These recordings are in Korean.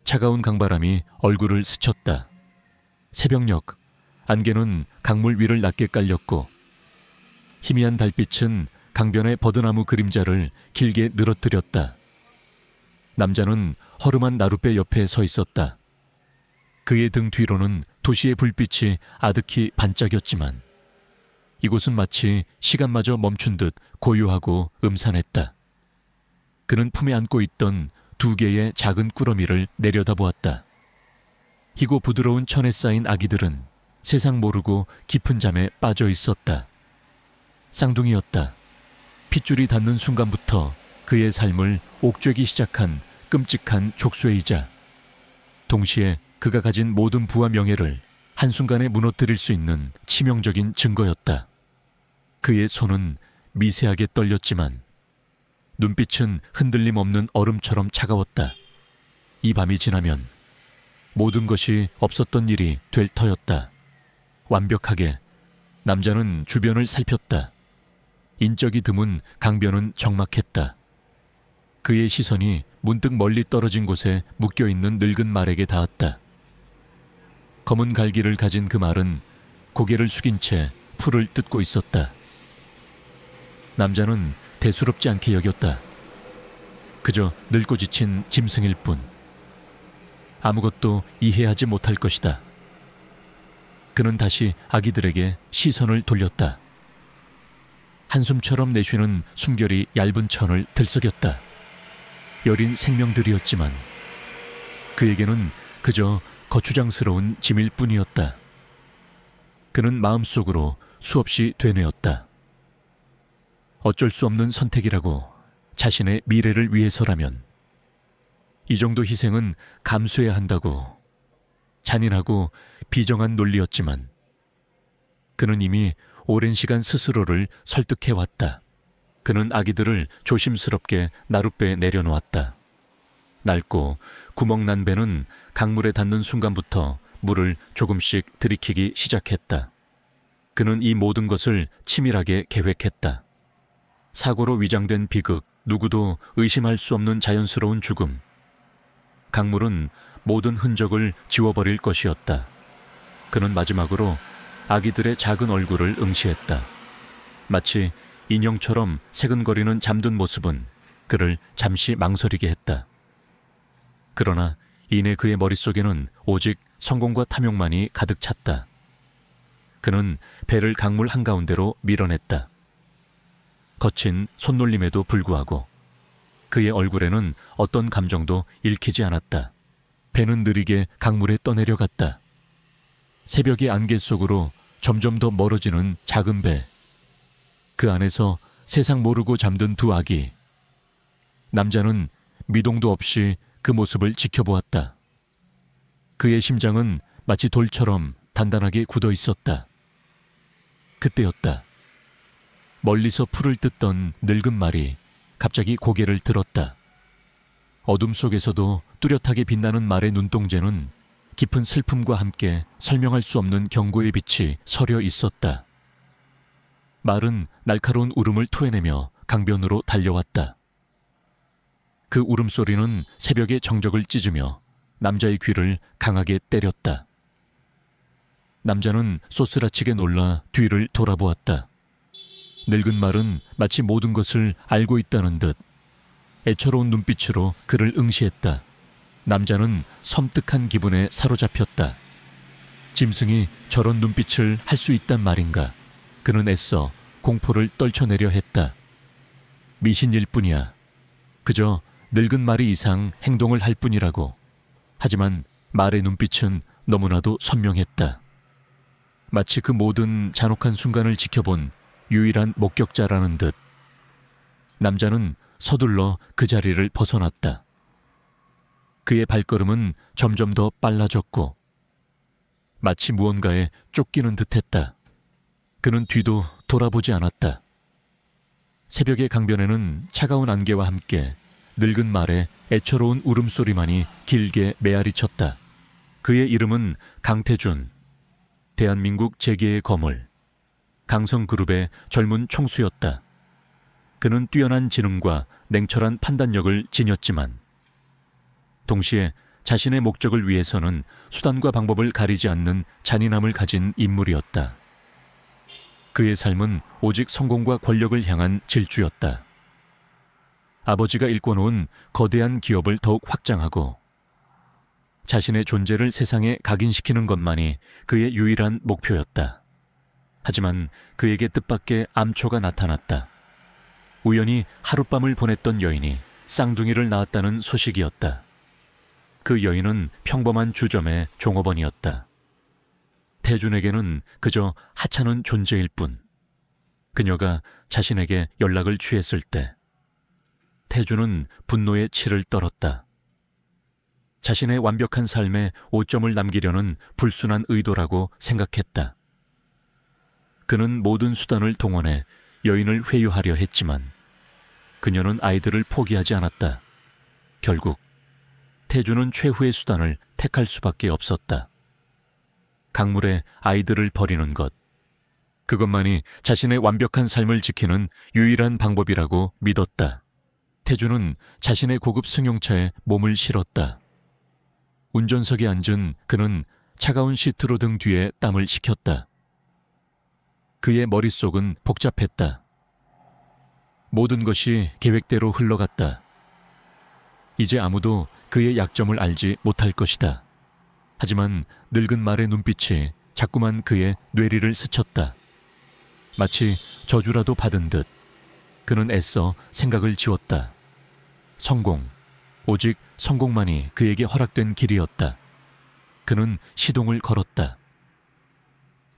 차가운 강바람이 얼굴을 스쳤다. 새벽녘, 안개는 강물 위를 낮게 깔렸고 희미한 달빛은 강변의 버드나무 그림자를 길게 늘어뜨렸다. 남자는 허름한 나룻배 옆에 서 있었다. 그의 등 뒤로는 도시의 불빛이 아득히 반짝였지만 이곳은 마치 시간마저 멈춘 듯 고요하고 음산했다. 그는 품에 안고 있던 2개의 작은 꾸러미를 내려다보았다. 희고 부드러운 천에 쌓인 아기들은 세상 모르고 깊은 잠에 빠져 있었다. 쌍둥이였다. 핏줄이 닿는 순간부터 그의 삶을 옥죄기 시작한 끔찍한 족쇄이자 동시에 그가 가진 모든 부와 명예를 한순간에 무너뜨릴 수 있는 치명적인 증거였다. 그의 손은 미세하게 떨렸지만 눈빛은 흔들림 없는 얼음처럼 차가웠다. 이 밤이 지나면 모든 것이 없었던 일이 될 터였다. 완벽하게 남자는 주변을 살폈다. 인적이 드문 강변은 적막했다. 그의 시선이 문득 멀리 떨어진 곳에 묶여있는 늙은 말에게 닿았다. 검은 갈기를 가진 그 말은 고개를 숙인 채 풀을 뜯고 있었다. 남자는 대수롭지 않게 여겼다. 그저 늙고 지친 짐승일 뿐. 아무것도 이해하지 못할 것이다. 그는 다시 아기들에게 시선을 돌렸다. 한숨처럼 내쉬는 숨결이 얇은 천을 들썩였다. 여린 생명들이었지만 그에게는 그저 거추장스러운 짐일 뿐이었다. 그는 마음속으로 수없이 되뇌었다. 어쩔 수 없는 선택이라고 자신의 미래를 위해서라면 이 정도 희생은 감수해야 한다고. 잔인하고 비정한 논리였지만 그는 이미 오랜 시간 스스로를 설득해왔다. 그는 아기들을 조심스럽게 나룻배에 내려놓았다. 낡고 구멍난 배는 강물에 닿는 순간부터 물을 조금씩 들이키기 시작했다. 그는 이 모든 것을 치밀하게 계획했다. 사고로 위장된 비극, 누구도 의심할 수 없는 자연스러운 죽음. 강물은 모든 흔적을 지워버릴 것이었다. 그는 마지막으로 아기들의 작은 얼굴을 응시했다. 마치 인형처럼 새근거리는 잠든 모습은 그를 잠시 망설이게 했다. 그러나 이내 그의 머릿속에는 오직 성공과 탐욕만이 가득 찼다. 그는 배를 강물 한가운데로 밀어냈다. 거친 손놀림에도 불구하고 그의 얼굴에는 어떤 감정도 읽히지 않았다. 배는 느리게 강물에 떠내려갔다. 새벽의 안개 속으로 점점 더 멀어지는 작은 배. 그 안에서 세상 모르고 잠든 2 아기. 남자는 미동도 없이 그 모습을 지켜보았다. 그의 심장은 마치 돌처럼 단단하게 굳어 있었다. 그때였다. 멀리서 풀을 뜯던 늙은 말이 갑자기 고개를 들었다. 어둠 속에서도 뚜렷하게 빛나는 말의 눈동자는 깊은 슬픔과 함께 설명할 수 없는 경고의 빛이 서려 있었다. 말은 날카로운 울음을 토해내며 강변으로 달려왔다. 그 울음소리는 새벽의 정적을 찢으며 남자의 귀를 강하게 때렸다. 남자는 쏘스라치게 놀라 뒤를 돌아보았다. 늙은 말은 마치 모든 것을 알고 있다는 듯 애처로운 눈빛으로 그를 응시했다. 남자는 섬뜩한 기분에 사로잡혔다. 짐승이 저런 눈빛을 할 수 있단 말인가. 그는 애써 공포를 떨쳐내려 했다. 미신일 뿐이야. 그저 늙은 말이 이상 행동을 할 뿐이라고. 하지만 말의 눈빛은 너무나도 선명했다. 마치 그 모든 잔혹한 순간을 지켜본 유일한 목격자라는 듯. 남자는 서둘러 그 자리를 벗어났다. 그의 발걸음은 점점 더 빨라졌고 마치 무언가에 쫓기는 듯했다. 그는 뒤도 돌아보지 않았다. 새벽의 강변에는 차가운 안개와 함께 늙은 말의 애처로운 울음소리만이 길게 메아리쳤다. 그의 이름은 강태준, 대한민국 재계의 거물, 강성그룹의 젊은 총수였다. 그는 뛰어난 지능과 냉철한 판단력을 지녔지만 동시에 자신의 목적을 위해서는 수단과 방법을 가리지 않는 잔인함을 가진 인물이었다. 그의 삶은 오직 성공과 권력을 향한 질주였다. 아버지가 일궈놓은 거대한 기업을 더욱 확장하고 자신의 존재를 세상에 각인시키는 것만이 그의 유일한 목표였다. 하지만 그에게 뜻밖의 암초가 나타났다. 우연히 하룻밤을 보냈던 여인이 쌍둥이를 낳았다는 소식이었다. 그 여인은 평범한 주점의 종업원이었다. 태준에게는 그저 하찮은 존재일 뿐. 그녀가 자신에게 연락을 취했을 때 태준은 분노의 치를 떨었다. 자신의 완벽한 삶에 오점을 남기려는 불순한 의도라고 생각했다. 그는 모든 수단을 동원해 여인을 회유하려 했지만 그녀는 아이들을 포기하지 않았다. 결국 태준은 최후의 수단을 택할 수밖에 없었다. 강물에 아이들을 버리는 것. 그것만이 자신의 완벽한 삶을 지키는 유일한 방법이라고 믿었다. 태준은 자신의 고급 승용차에 몸을 실었다. 운전석에 앉은 그는 차가운 시트로 등 뒤에 땀을 식혔다. 그의 머릿속은 복잡했다. 모든 것이 계획대로 흘러갔다. 이제 아무도 그의 약점을 알지 못할 것이다. 하지만 늙은 말의 눈빛이 자꾸만 그의 뇌리를 스쳤다. 마치 저주라도 받은 듯 그는 애써 생각을 지웠다. 성공, 오직 성공만이 그에게 허락된 길이었다. 그는 시동을 걸었다.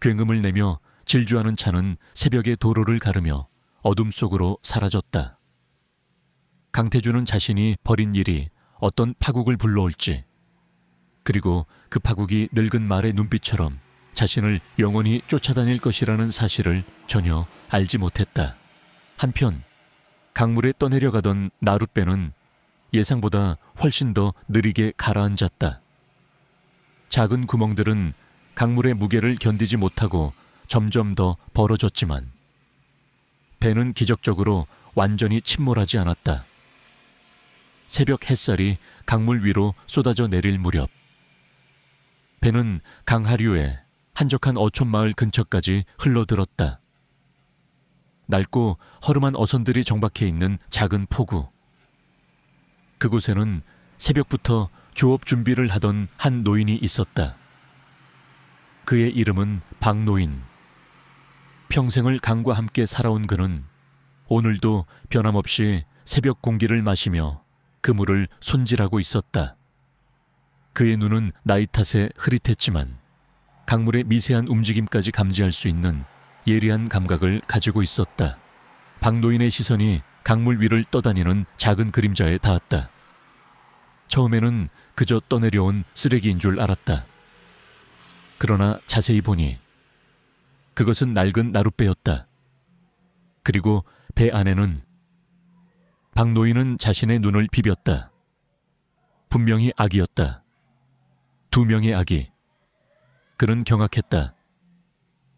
굉음을 내며 질주하는 차는 새벽의 도로를 가르며 어둠 속으로 사라졌다. 강태준은 자신이 벌인 일이 어떤 파국을 불러올지, 그리고 그 파국이 늙은 말의 눈빛처럼 자신을 영원히 쫓아다닐 것이라는 사실을 전혀 알지 못했다. 한편 강물에 떠내려가던 나룻배는 예상보다 훨씬 더 느리게 가라앉았다. 작은 구멍들은 강물의 무게를 견디지 못하고 점점 더 벌어졌지만 배는 기적적으로 완전히 침몰하지 않았다. 새벽 햇살이 강물 위로 쏟아져 내릴 무렵 배는 강하류의 한적한 어촌마을 근처까지 흘러들었다. 낡고 허름한 어선들이 정박해 있는 작은 포구. 그곳에는 새벽부터 조업 준비를 하던 한 노인이 있었다. 그의 이름은 박노인. 평생을 강과 함께 살아온 그는 오늘도 변함없이 새벽 공기를 마시며 그물을 손질하고 있었다. 그의 눈은 나이 탓에 흐릿했지만 강물의 미세한 움직임까지 감지할 수 있는 예리한 감각을 가지고 있었다. 박노인의 시선이 강물 위를 떠다니는 작은 그림자에 닿았다. 처음에는 그저 떠내려온 쓰레기인 줄 알았다. 그러나 자세히 보니 그것은 낡은 나룻배였다. 그리고 배 안에는 박노인은 자신의 눈을 비볐다. 분명히 아기였다. 2명의 아기. 그는 경악했다.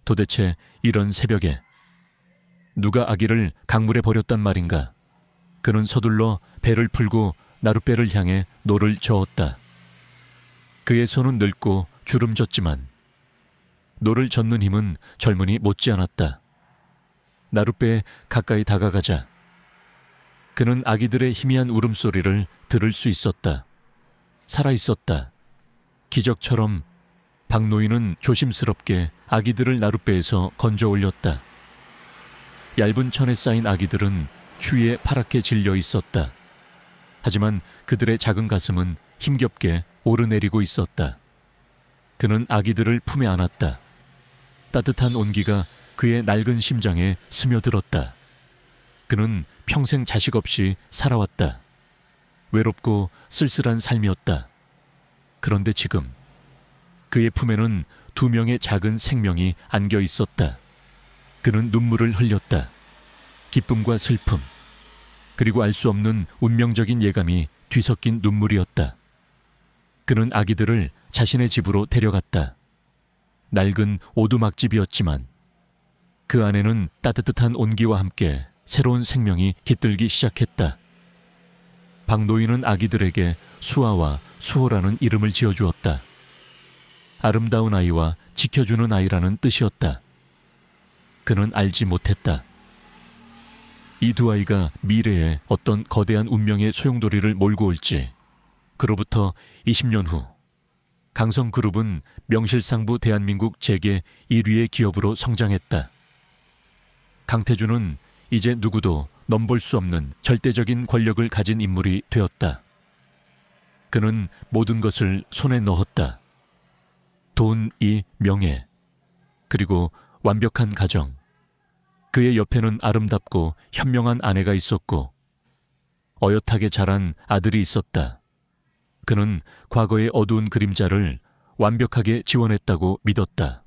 도대체 이런 새벽에 누가 아기를 강물에 버렸단 말인가? 그는 서둘러 배를 풀고 나룻배를 향해 노를 저었다. 그의 손은 늙고 주름졌지만 노를 젓는 힘은 젊은이 못지않았다. 나룻배에 가까이 다가가자 그는 아기들의 희미한 울음소리를 들을 수 있었다. 살아있었다. 기적처럼 박노인은 조심스럽게 아기들을 나룻배에서 건져 올렸다. 얇은 천에 쌓인 아기들은 추위에 파랗게 질려 있었다. 하지만 그들의 작은 가슴은 힘겹게 오르내리고 있었다. 그는 아기들을 품에 안았다. 따뜻한 온기가 그의 낡은 심장에 스며들었다. 그는 평생 자식 없이 살아왔다. 외롭고 쓸쓸한 삶이었다. 그런데 지금 그의 품에는 2명의 작은 생명이 안겨 있었다. 그는 눈물을 흘렸다. 기쁨과 슬픔, 그리고 알 수 없는 운명적인 예감이 뒤섞인 눈물이었다. 그는 아기들을 자신의 집으로 데려갔다. 낡은 오두막집이었지만 그 안에는 따뜻한 온기와 함께 새로운 생명이 깃들기 시작했다. 박노인은 아기들에게 수아와 수호라는 이름을 지어주었다. 아름다운 아이와 지켜주는 아이라는 뜻이었다. 그는 알지 못했다. 이 두 아이가 미래에 어떤 거대한 운명의 소용돌이를 몰고 올지. 그로부터 20년 후 강성그룹은 명실상부 대한민국 재계 1위의 기업으로 성장했다. 강태준은 이제 누구도 넘볼 수 없는 절대적인 권력을 가진 인물이 되었다. 그는 모든 것을 손에 넣었다. 돈, 이, 명예, 그리고 완벽한 가정. 그의 옆에는 아름답고 현명한 아내가 있었고 어엿하게 자란 아들이 있었다. 그는 과거의 어두운 그림자를 완벽하게 지원했다고 믿었다.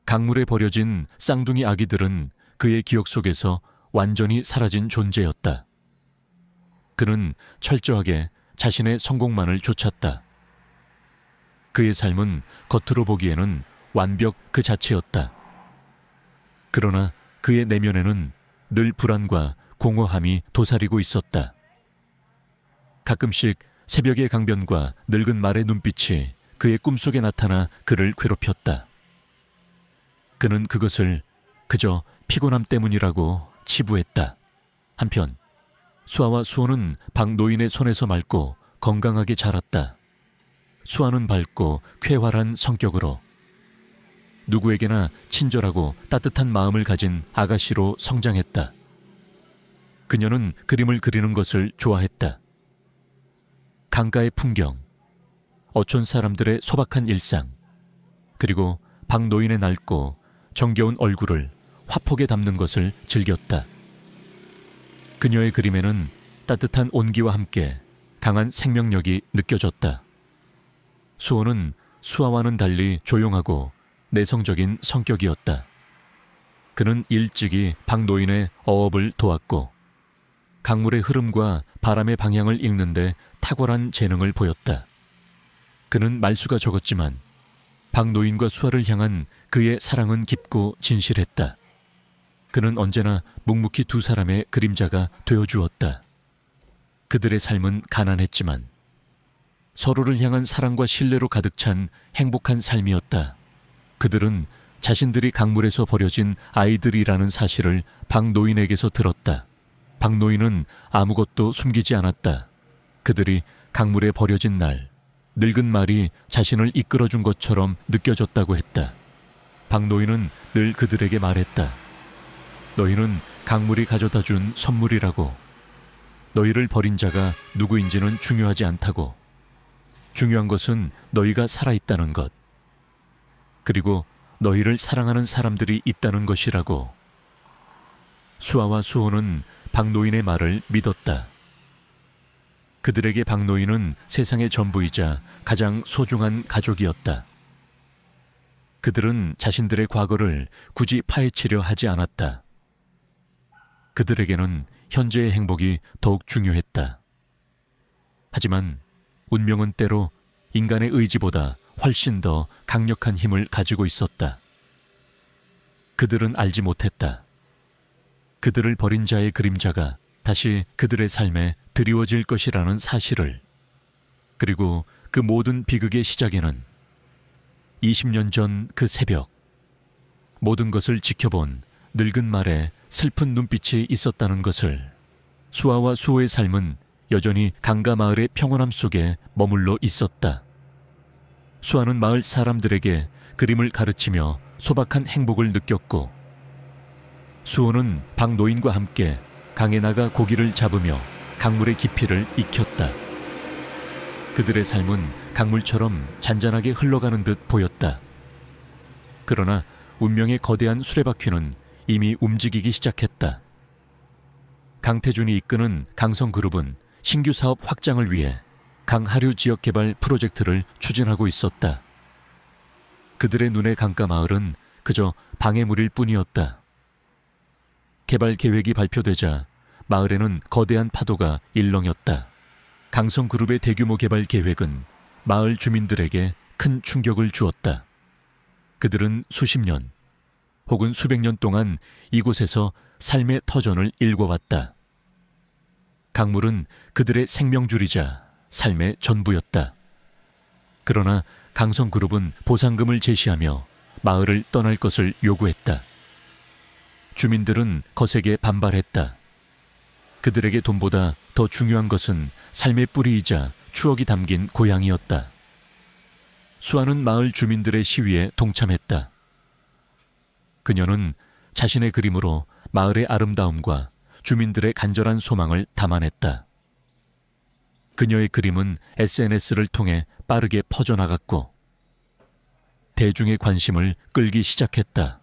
강물에 버려진 쌍둥이 아기들은 그의 기억 속에서 완전히 사라진 존재였다. 그는 철저하게 자신의 성공만을 쫓았다. 그의 삶은 겉으로 보기에는 완벽 그 자체였다. 그러나 그의 내면에는 늘 불안과 공허함이 도사리고 있었다. 가끔씩 새벽의 강변과 늙은 말의 눈빛이 그의 꿈속에 나타나 그를 괴롭혔다. 그는 그것을 그저 피곤함 때문이라고 치부했다. 한편 수아와 수호는 박노인의 손에서 맑고 건강하게 자랐다. 수아는 밝고 쾌활한 성격으로 누구에게나 친절하고 따뜻한 마음을 가진 아가씨로 성장했다. 그녀는 그림을 그리는 것을 좋아했다. 강가의 풍경, 어촌 사람들의 소박한 일상, 그리고 박노인의 낡고 정겨운 얼굴을 화폭에 담는 것을 즐겼다. 그녀의 그림에는 따뜻한 온기와 함께 강한 생명력이 느껴졌다. 수호는 수아와는 달리 조용하고 내성적인 성격이었다. 그는 일찍이 박노인의 어업을 도왔고 강물의 흐름과 바람의 방향을 읽는데 탁월한 재능을 보였다. 그는 말수가 적었지만 박노인과 수아를 향한 그의 사랑은 깊고 진실했다. 그는 언제나 묵묵히 두 사람의 그림자가 되어주었다. 그들의 삶은 가난했지만 서로를 향한 사랑과 신뢰로 가득 찬 행복한 삶이었다. 그들은 자신들이 강물에서 버려진 아이들이라는 사실을 박노인에게서 들었다. 박노인은 아무것도 숨기지 않았다. 그들이 강물에 버려진 날, 늙은 말이 자신을 이끌어준 것처럼 느껴졌다고 했다. 박노인은 늘 그들에게 말했다. 너희는 강물이 가져다 준 선물이라고. 너희를 버린 자가 누구인지는 중요하지 않다고. 중요한 것은 너희가 살아있다는 것. 그리고 너희를 사랑하는 사람들이 있다는 것이라고. 수아와 수호는 박노인의 말을 믿었다. 그들에게 박노인은 세상의 전부이자 가장 소중한 가족이었다. 그들은 자신들의 과거를 굳이 파헤치려 하지 않았다. 그들에게는 현재의 행복이 더욱 중요했다. 하지만 운명은 때로 인간의 의지보다 훨씬 더 강력한 힘을 가지고 있었다. 그들은 알지 못했다. 그들을 버린 자의 그림자가 다시 그들의 삶에 드리워질 것이라는 사실을. 그리고 그 모든 비극의 시작에는 20년 전 그 새벽, 모든 것을 지켜본 늙은 말에 슬픈 눈빛이 있었다는 것을. 수아와 수호의 삶은 여전히 강가 마을의 평온함 속에 머물러 있었다. 수아는 마을 사람들에게 그림을 가르치며 소박한 행복을 느꼈고, 수호는 박노인과 함께 강에 나가 고기를 잡으며 강물의 깊이를 익혔다. 그들의 삶은 강물처럼 잔잔하게 흘러가는 듯 보였다. 그러나 운명의 거대한 수레바퀴는 이미 움직이기 시작했다. 강태준이 이끄는 강성그룹은 신규 사업 확장을 위해 강하류 지역개발 프로젝트를 추진하고 있었다. 그들의 눈에 강가 마을은 그저 방해물일 뿐이었다. 개발 계획이 발표되자 마을에는 거대한 파도가 일렁였다. 강성그룹의 대규모 개발 계획은 마을 주민들에게 큰 충격을 주었다. 그들은 수십 년 혹은 수백 년 동안 이곳에서 삶의 터전을 일궈왔다. 강물은 그들의 생명줄이자 삶의 전부였다. 그러나 강성그룹은 보상금을 제시하며 마을을 떠날 것을 요구했다. 주민들은 거세게 반발했다. 그들에게 돈보다 더 중요한 것은 삶의 뿌리이자 추억이 담긴 고향이었다. 수아는 마을 주민들의 시위에 동참했다. 그녀는 자신의 그림으로 마을의 아름다움과 주민들의 간절한 소망을 담아냈다. 그녀의 그림은 SNS를 통해 빠르게 퍼져나갔고 대중의 관심을 끌기 시작했다.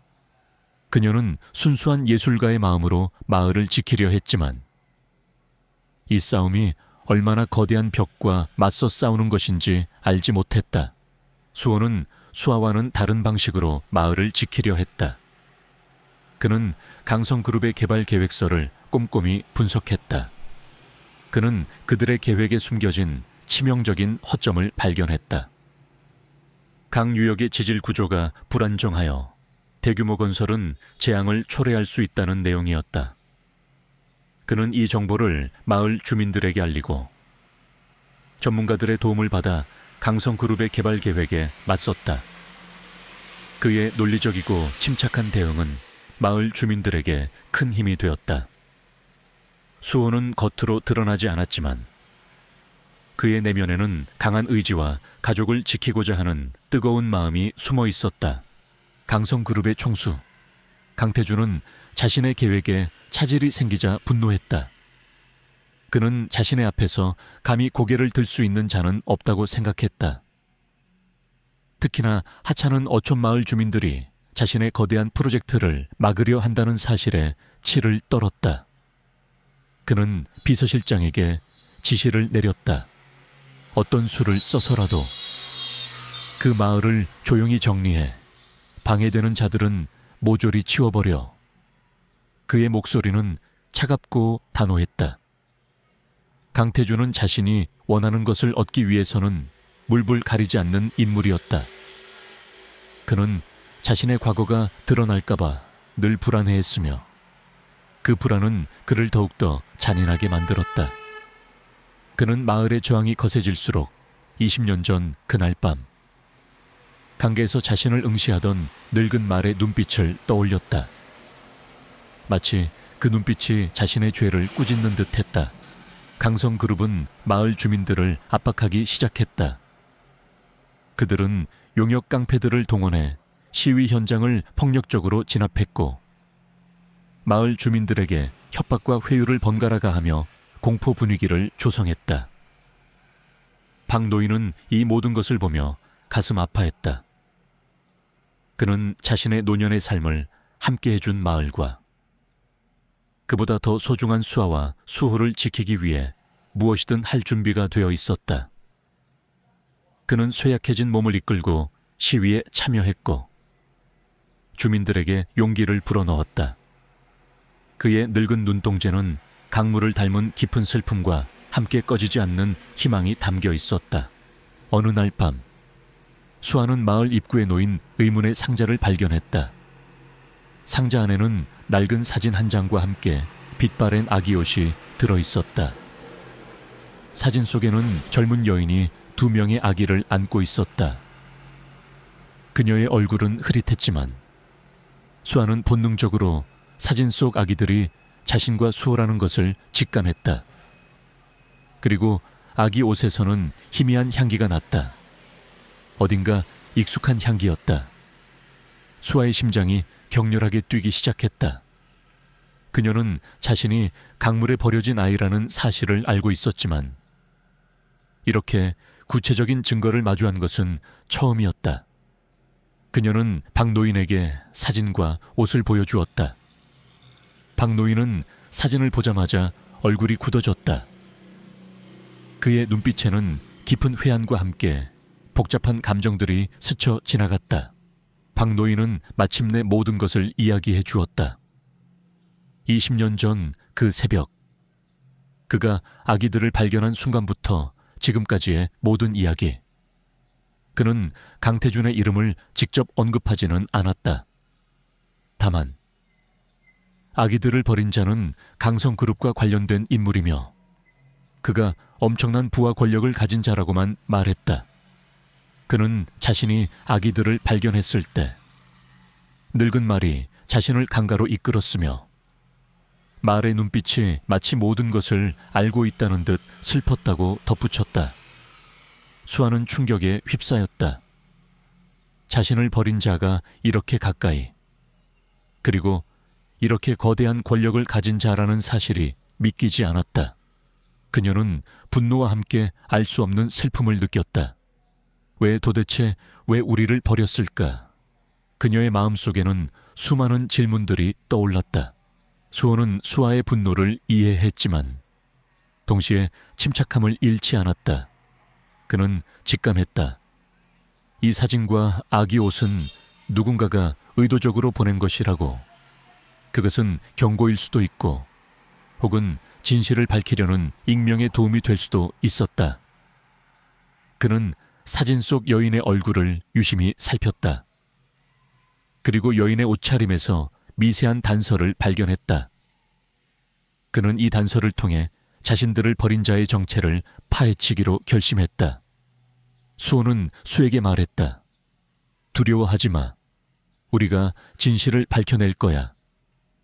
그녀는 순수한 예술가의 마음으로 마을을 지키려 했지만 이 싸움이 얼마나 거대한 벽과 맞서 싸우는 것인지 알지 못했다. 수호는 수아와는 다른 방식으로 마을을 지키려 했다. 그는 강성그룹의 개발 계획서를 꼼꼼히 분석했다. 그는 그들의 계획에 숨겨진 치명적인 허점을 발견했다. 강 유역의 지질 구조가 불안정하여 대규모 건설은 재앙을 초래할 수 있다는 내용이었다. 그는 이 정보를 마을 주민들에게 알리고 전문가들의 도움을 받아 강성그룹의 개발 계획에 맞섰다. 그의 논리적이고 침착한 대응은 마을 주민들에게 큰 힘이 되었다. 수호는 겉으로 드러나지 않았지만 그의 내면에는 강한 의지와 가족을 지키고자 하는 뜨거운 마음이 숨어 있었다. 강성그룹의 총수 강태주는 자신의 계획에 차질이 생기자 분노했다. 그는 자신의 앞에서 감히 고개를 들 수 있는 자는 없다고 생각했다. 특히나 하찮은 어촌마을 주민들이 자신의 거대한 프로젝트를 막으려 한다는 사실에 치를 떨었다. 그는 비서실장에게 지시를 내렸다. 어떤 수를 써서라도 그 마을을 조용히 정리해 방해되는 자들은 모조리 치워버려. 그의 목소리는 차갑고 단호했다. 강태주는 자신이 원하는 것을 얻기 위해서는 물불 가리지 않는 인물이었다. 그는 자신의 과거가 드러날까봐 늘 불안해했으며 그 불안은 그를 더욱더 잔인하게 만들었다. 그는 마을의 저항이 거세질수록 20년 전 그날 밤 강계에서 자신을 응시하던 늙은 말의 눈빛을 떠올렸다. 마치 그 눈빛이 자신의 죄를 꾸짖는 듯했다. 강성그룹은 마을 주민들을 압박하기 시작했다. 그들은 용역 깡패들을 동원해 시위 현장을 폭력적으로 진압했고 마을 주민들에게 협박과 회유를 번갈아 가하며 공포 분위기를 조성했다. 박노인은 이 모든 것을 보며 가슴 아파했다. 그는 자신의 노년의 삶을 함께 해준 마을과 그보다 더 소중한 수아와 수호를 지키기 위해 무엇이든 할 준비가 되어 있었다. 그는 쇠약해진 몸을 이끌고 시위에 참여했고 주민들에게 용기를 불어넣었다. 그의 늙은 눈동자는 강물을 닮은 깊은 슬픔과 함께 꺼지지 않는 희망이 담겨 있었다. 어느 날 밤 수아는 마을 입구에 놓인 의문의 상자를 발견했다. 상자 안에는 낡은 사진 한 장과 함께 빛바랜 아기 옷이 들어있었다. 사진 속에는 젊은 여인이 2명의 아기를 안고 있었다. 그녀의 얼굴은 흐릿했지만 수아는 본능적으로 사진 속 아기들이 자신과 수호라는 것을 직감했다. 그리고 아기 옷에서는 희미한 향기가 났다. 어딘가 익숙한 향기였다. 수아의 심장이 격렬하게 뛰기 시작했다. 그녀는 자신이 강물에 버려진 아이라는 사실을 알고 있었지만 이렇게 구체적인 증거를 마주한 것은 처음이었다. 그녀는 박노인에게 사진과 옷을 보여주었다. 박노인은 사진을 보자마자 얼굴이 굳어졌다. 그의 눈빛에는 깊은 회한과 함께 복잡한 감정들이 스쳐 지나갔다. 박노인은 마침내 모든 것을 이야기해 주었다. 20년 전 그 새벽, 그가 아기들을 발견한 순간부터 지금까지의 모든 이야기. 그는 강태준의 이름을 직접 언급하지는 않았다. 다만 아기들을 버린 자는 강성그룹과 관련된 인물이며 그가 엄청난 부와 권력을 가진 자라고만 말했다. 그는 자신이 아기들을 발견했을 때 늙은 말이 자신을 강가로 이끌었으며 말의 눈빛이 마치 모든 것을 알고 있다는 듯 슬펐다고 덧붙였다. 수아는 충격에 휩싸였다. 자신을 버린 자가 이렇게 가까이, 그리고 이렇게 거대한 권력을 가진 자라는 사실이 믿기지 않았다. 그녀는 분노와 함께 알 수 없는 슬픔을 느꼈다. 도대체 왜 우리를 버렸을까? 그녀의 마음속에는 수많은 질문들이 떠올랐다. 수호는 수아의 분노를 이해했지만 동시에 침착함을 잃지 않았다. 그는 직감했다. 이 사진과 아기 옷은 누군가가 의도적으로 보낸 것이라고. 그것은 경고일 수도 있고 혹은 진실을 밝히려는 익명의 도움이 될 수도 있었다. 그는 사진 속 여인의 얼굴을 유심히 살폈다. 그리고 여인의 옷차림에서 미세한 단서를 발견했다. 그는 이 단서를 통해 자신들을 버린 자의 정체를 파헤치기로 결심했다. 수호는 수에게 말했다. 두려워하지 마. 우리가 진실을 밝혀낼 거야.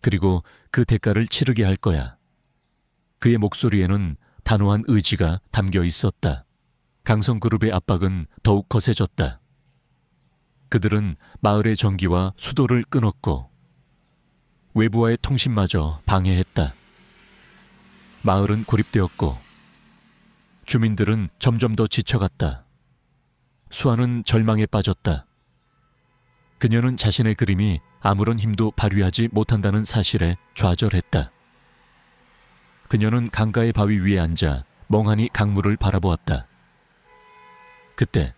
그리고 그 대가를 치르게 할 거야. 그의 목소리에는 단호한 의지가 담겨 있었다. 강성그룹의 압박은 더욱 거세졌다. 그들은 마을의 전기와 수도를 끊었고 외부와의 통신마저 방해했다. 마을은 고립되었고 주민들은 점점 더 지쳐갔다. 수아는 절망에 빠졌다. 그녀는 자신의 그림이 아무런 힘도 발휘하지 못한다는 사실에 좌절했다. 그녀는 강가의 바위 위에 앉아 멍하니 강물을 바라보았다. 그때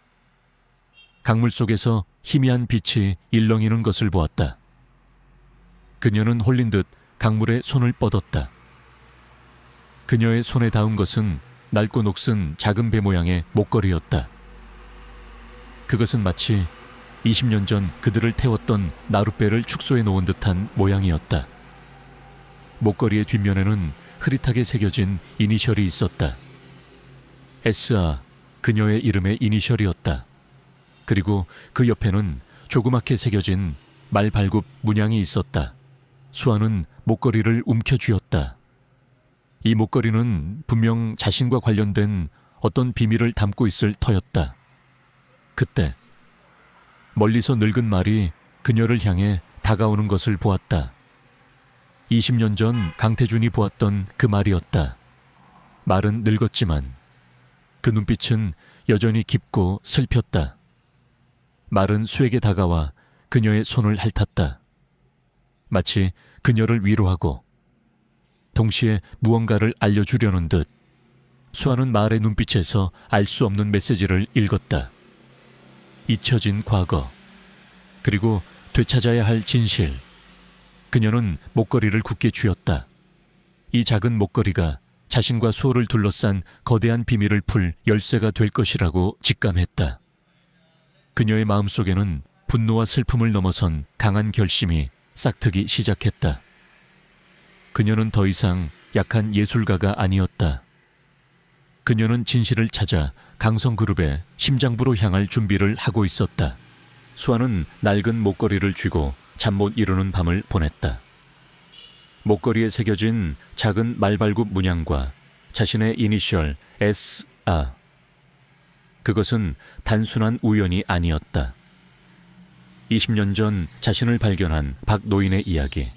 강물 속에서 희미한 빛이 일렁이는 것을 보았다. 그녀는 홀린 듯 강물에 손을 뻗었다. 그녀의 손에 닿은 것은 낡고 녹슨 작은 배 모양의 목걸이였다. 그것은 마치 20년 전 그들을 태웠던 나룻배를 축소해 놓은 듯한 모양이었다. 목걸이의 뒷면에는 흐릿하게 새겨진 이니셜이 있었다. SA, 그녀의 이름의 이니셜이었다. 그리고 그 옆에는 조그맣게 새겨진 말발굽 문양이 있었다. 수아는 목걸이를 움켜쥐었다. 이 목걸이는 분명 자신과 관련된 어떤 비밀을 담고 있을 터였다. 그때 멀리서 늙은 말이 그녀를 향해 다가오는 것을 보았다. 20년 전 강태준이 보았던 그 말이었다. 말은 늙었지만 그 눈빛은 여전히 깊고 슬펐다. 말은 수에게 다가와 그녀의 손을 핥았다. 마치 그녀를 위로하고 동시에 무언가를 알려주려는 듯. 수아는 말의 눈빛에서 알 수 없는 메시지를 읽었다. 잊혀진 과거, 그리고 되찾아야 할 진실. 그녀는 목걸이를 굳게 쥐었다. 이 작은 목걸이가 자신과 수호를 둘러싼 거대한 비밀을 풀 열쇠가 될 것이라고 직감했다. 그녀의 마음속에는 분노와 슬픔을 넘어선 강한 결심이 싹트기 시작했다. 그녀는 더 이상 약한 예술가가 아니었다. 그녀는 진실을 찾아 강성그룹의 심장부로 향할 준비를 하고 있었다. 수아는 낡은 목걸이를 쥐고 잠 못 이루는 밤을 보냈다. 목걸이에 새겨진 작은 말발굽 문양과 자신의 이니셜 SA. 그것은 단순한 우연이 아니었다. 20년 전 자신을 발견한 박 노인의 이야기.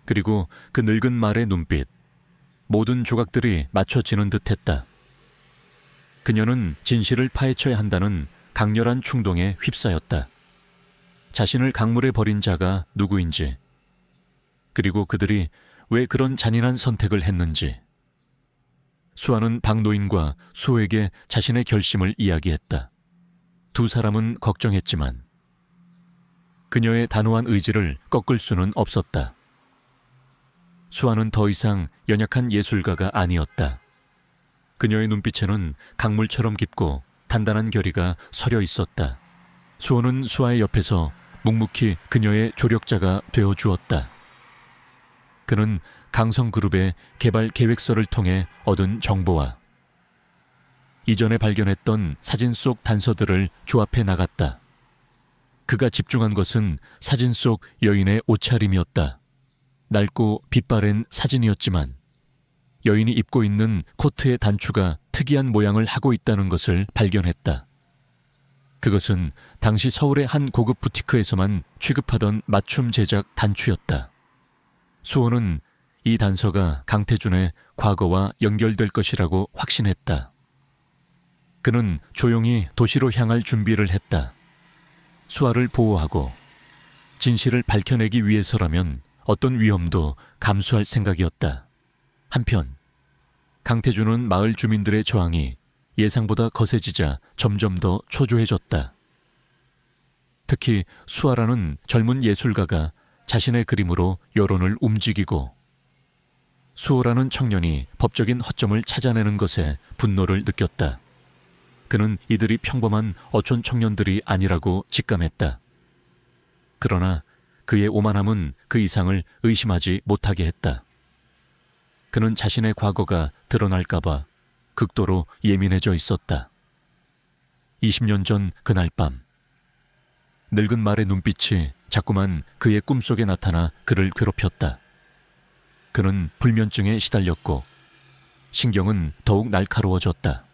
그리고 그 늙은 말의 눈빛. 모든 조각들이 맞춰지는 듯했다. 그녀는 진실을 파헤쳐야 한다는 강렬한 충동에 휩싸였다. 자신을 강물에 버린 자가 누구인지, 그리고 그들이 왜 그런 잔인한 선택을 했는지. 수아는 박노인과 수호에게 자신의 결심을 이야기했다. 두 사람은 걱정했지만 그녀의 단호한 의지를 꺾을 수는 없었다. 수아는 더 이상 연약한 예술가가 아니었다. 그녀의 눈빛에는 강물처럼 깊고 단단한 결의가 서려 있었다. 수호는 수아의 옆에서 묵묵히 그녀의 조력자가 되어 주었다. 그는 강성그룹의 개발 계획서를 통해 얻은 정보와 이전에 발견했던 사진 속 단서들을 조합해 나갔다. 그가 집중한 것은 사진 속 여인의 옷차림이었다. 낡고 빛바랜 사진이었지만 여인이 입고 있는 코트의 단추가 특이한 모양을 하고 있다는 것을 발견했다. 그것은 당시 서울의 한 고급 부티크에서만 취급하던 맞춤 제작 단추였다. 수호는 이 단서가 강태준의 과거와 연결될 것이라고 확신했다. 그는 조용히 도시로 향할 준비를 했다. 수아를 보호하고 진실을 밝혀내기 위해서라면 어떤 위험도 감수할 생각이었다. 한편 강태준은 마을 주민들의 저항이 예상보다 거세지자 점점 더 초조해졌다. 특히 수아라는 젊은 예술가가 자신의 그림으로 여론을 움직이고 수호라는 청년이 법적인 허점을 찾아내는 것에 분노를 느꼈다. 그는 이들이 평범한 어촌 청년들이 아니라고 직감했다. 그러나 그의 오만함은 그 이상을 의심하지 못하게 했다. 그는 자신의 과거가 드러날까봐 극도로 예민해져 있었다. 20년 전 그날 밤, 늙은 말의 눈빛이 자꾸만 그의 꿈속에 나타나 그를 괴롭혔다. 그는 불면증에 시달렸고 신경은 더욱 날카로워졌다.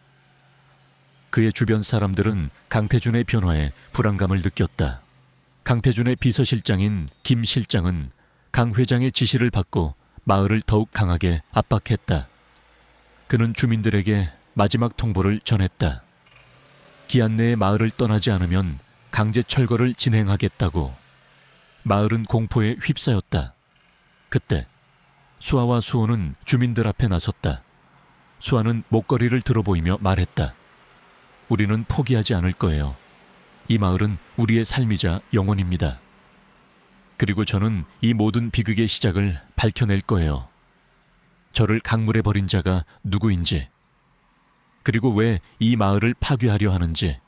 그의 주변 사람들은 강태준의 변화에 불안감을 느꼈다. 강태준의 비서실장인 김 실장은 강 회장의 지시를 받고 마을을 더욱 강하게 압박했다. 그는 주민들에게 마지막 통보를 전했다. 기한 내에 마을을 떠나지 않으면 강제 철거를 진행하겠다고. 마을은 공포에 휩싸였다. 그때 수아와 수호는 주민들 앞에 나섰다. 수아는 목걸이를 들어보이며 말했다. 우리는 포기하지 않을 거예요. 이 마을은 우리의 삶이자 영혼입니다. 그리고 저는 이 모든 비극의 시작을 밝혀낼 거예요. 저를 강물에 버린 자가 누구인지, 그리고 왜 이 마을을 파괴하려 하는지.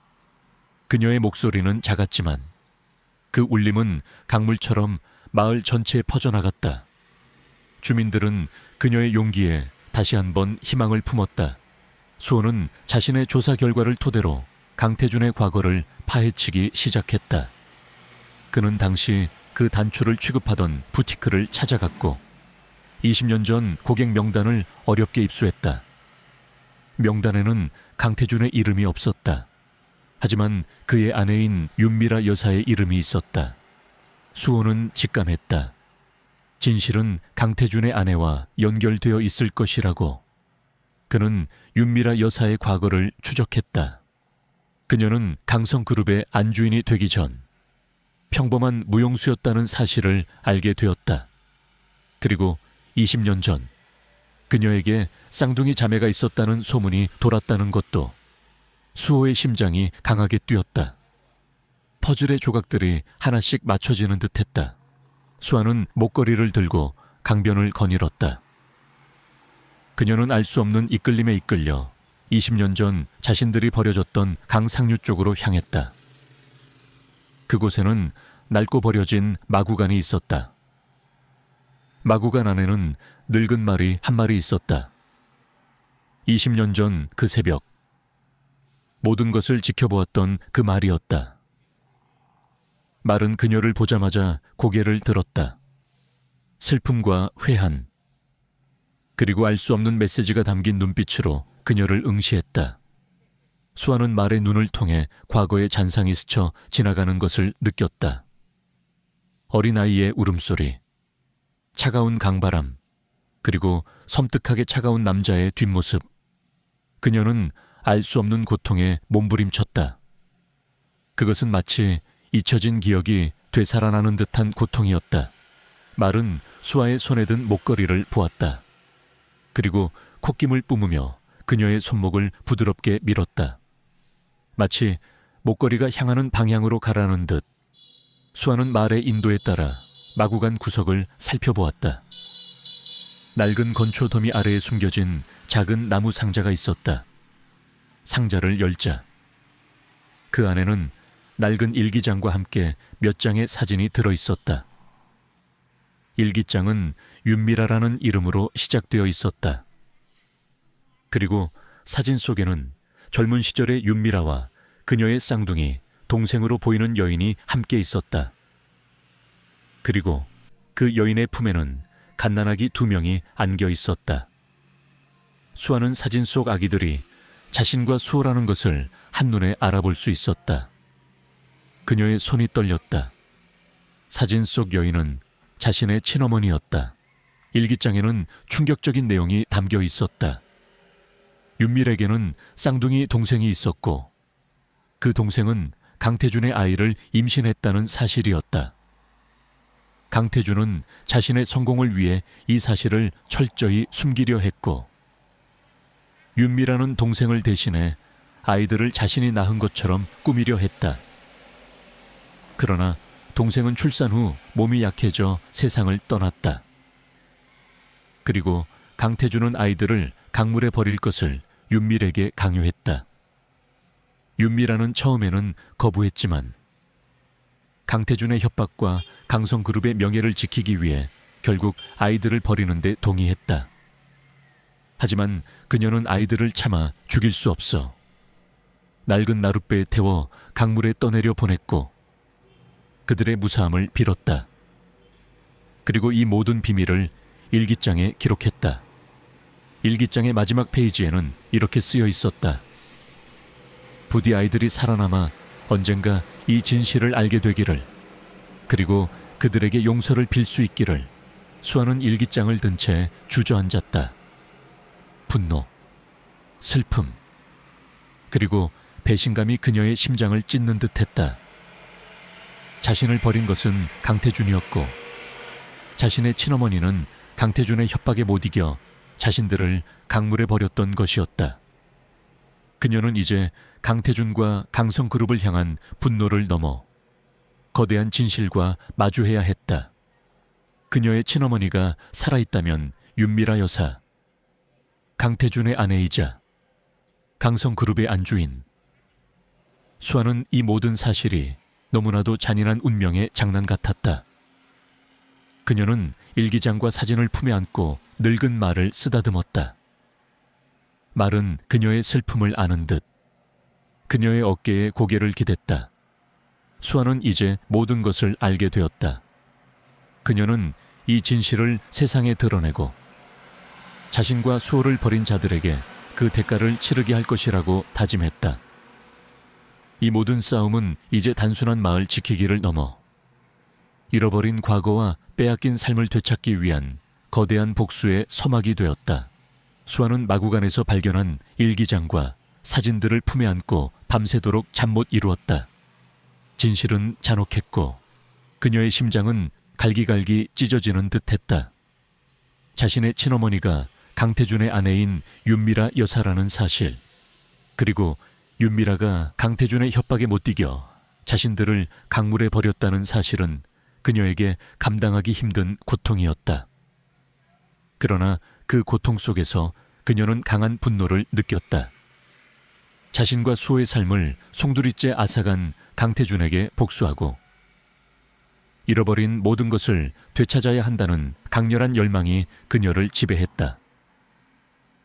그녀의 목소리는 작았지만 그 울림은 강물처럼 마을 전체에 퍼져나갔다. 주민들은 그녀의 용기에 다시 한번 희망을 품었다. 수호는 자신의 조사 결과를 토대로 강태준의 과거를 파헤치기 시작했다. 그는 당시 그 단추를 취급하던 부티크를 찾아갔고 20년 전 고객 명단을 어렵게 입수했다. 명단에는 강태준의 이름이 없었다. 하지만 그의 아내인 윤미라 여사의 이름이 있었다. 수호는 직감했다. 진실은 강태준의 아내와 연결되어 있을 것이라고. 그는 윤미라 여사의 과거를 추적했다. 그녀는 강성그룹의 안주인이 되기 전 평범한 무용수였다는 사실을 알게 되었다. 그리고 20년 전 그녀에게 쌍둥이 자매가 있었다는 소문이 돌았다는 것도. 수호의 심장이 강하게 뛰었다. 퍼즐의 조각들이 하나씩 맞춰지는 듯했다. 수아는 목걸이를 들고 강변을 거닐었다. 그녀는 알 수 없는 이끌림에 이끌려 20년 전 자신들이 버려졌던 강 상류 쪽으로 향했다. 그곳에는 낡고 버려진 마구간이 있었다. 마구간 안에는 늙은 말이 한 마리 있었다. 20년 전 그 새벽, 모든 것을 지켜보았던 그 말이었다. 말은 그녀를 보자마자 고개를 들었다. 슬픔과 회한, 그리고 알 수 없는 메시지가 담긴 눈빛으로 그녀를 응시했다. 수아는 말의 눈을 통해 과거의 잔상이 스쳐 지나가는 것을 느꼈다. 어린아이의 울음소리, 차가운 강바람, 그리고 섬뜩하게 차가운 남자의 뒷모습. 그녀는 알 수 없는 고통에 몸부림쳤다. 그것은 마치 잊혀진 기억이 되살아나는 듯한 고통이었다. 말은 수아의 손에 든 목걸이를 보았다. 그리고 콧김을 뿜으며 그녀의 손목을 부드럽게 밀었다. 마치 목걸이가 향하는 방향으로 가라는 듯. 수아는 말의 인도에 따라 마구간 구석을 살펴보았다. 낡은 건초 더미 아래에 숨겨진 작은 나무 상자가 있었다. 상자를 열자 그 안에는 낡은 일기장과 함께 몇 장의 사진이 들어있었다. 일기장은 윤미라라는 이름으로 시작되어 있었다. 그리고 사진 속에는 젊은 시절의 윤미라와 그녀의 쌍둥이, 동생으로 보이는 여인이 함께 있었다. 그리고 그 여인의 품에는 갓난아기 2명이 안겨 있었다. 수아는 사진 속 아기들이 자신과 수호라는 것을 한눈에 알아볼 수 있었다. 그녀의 손이 떨렸다. 사진 속 여인은 자신의 친어머니였다. 일기장에는 충격적인 내용이 담겨 있었다. 윤밀에게는 쌍둥이 동생이 있었고 그 동생은 강태준의 아이를 임신했다는 사실이었다. 강태준은 자신의 성공을 위해 이 사실을 철저히 숨기려 했고 윤미라는 동생을 대신해 아이들을 자신이 낳은 것처럼 꾸미려 했다. 그러나 동생은 출산 후 몸이 약해져 세상을 떠났다. 그리고 강태준은 아이들을 강물에 버릴 것을 윤밀에게 강요했다. 윤미라는 처음에는 거부했지만 강태준의 협박과 강성그룹의 명예를 지키기 위해 결국 아이들을 버리는 데 동의했다. 하지만 그녀는 아이들을 참아 죽일 수 없어 낡은 나룻배에 태워 강물에 떠내려 보냈고 그들의 무사함을 빌었다. 그리고 이 모든 비밀을 일기장에 기록했다. 일기장의 마지막 페이지에는 이렇게 쓰여 있었다. 부디 아이들이 살아남아 언젠가 이 진실을 알게 되기를, 그리고 그들에게 용서를 빌 수 있기를. 수아는 일기장을 든 채 주저앉았다. 분노, 슬픔, 그리고 배신감이 그녀의 심장을 찢는 듯했다. 자신을 버린 것은 강태준이었고 자신의 친어머니는 강태준의 협박에 못 이겨 자신들을 강물에 버렸던 것이었다. 그녀는 이제 강태준과 강성그룹을 향한 분노를 넘어 거대한 진실과 마주해야 했다. 그녀의 친어머니가 살아있다면 윤미라 여사, 강태준의 아내이자 강성그룹의 안주인. 수아는 이 모든 사실이 너무나도 잔인한 운명의 장난 같았다. 그녀는 일기장과 사진을 품에 안고 늙은 말을 쓰다듬었다. 말은 그녀의 슬픔을 아는 듯 그녀의 어깨에 고개를 기댔다. 수아는 이제 모든 것을 알게 되었다. 그녀는 이 진실을 세상에 드러내고 자신과 수호를 버린 자들에게 그 대가를 치르게 할 것이라고 다짐했다. 이 모든 싸움은 이제 단순한 마을 지키기를 넘어 잃어버린 과거와 빼앗긴 삶을 되찾기 위한 거대한 복수의 서막이 되었다. 수아는 마구간에서 발견한 일기장과 사진들을 품에 안고 밤새도록 잠 못 이루었다. 진실은 잔혹했고 그녀의 심장은 갈기갈기 찢어지는 듯했다. 자신의 친어머니가 강태준의 아내인 윤미라 여사라는 사실, 그리고 윤미라가 강태준의 협박에 못 이겨 자신들을 강물에 버렸다는 사실은 그녀에게 감당하기 힘든 고통이었다. 그러나 그 고통 속에서 그녀는 강한 분노를 느꼈다. 자신과 수호의 삶을 송두리째 앗아간 강태준에게 복수하고 잃어버린 모든 것을 되찾아야 한다는 강렬한 열망이 그녀를 지배했다.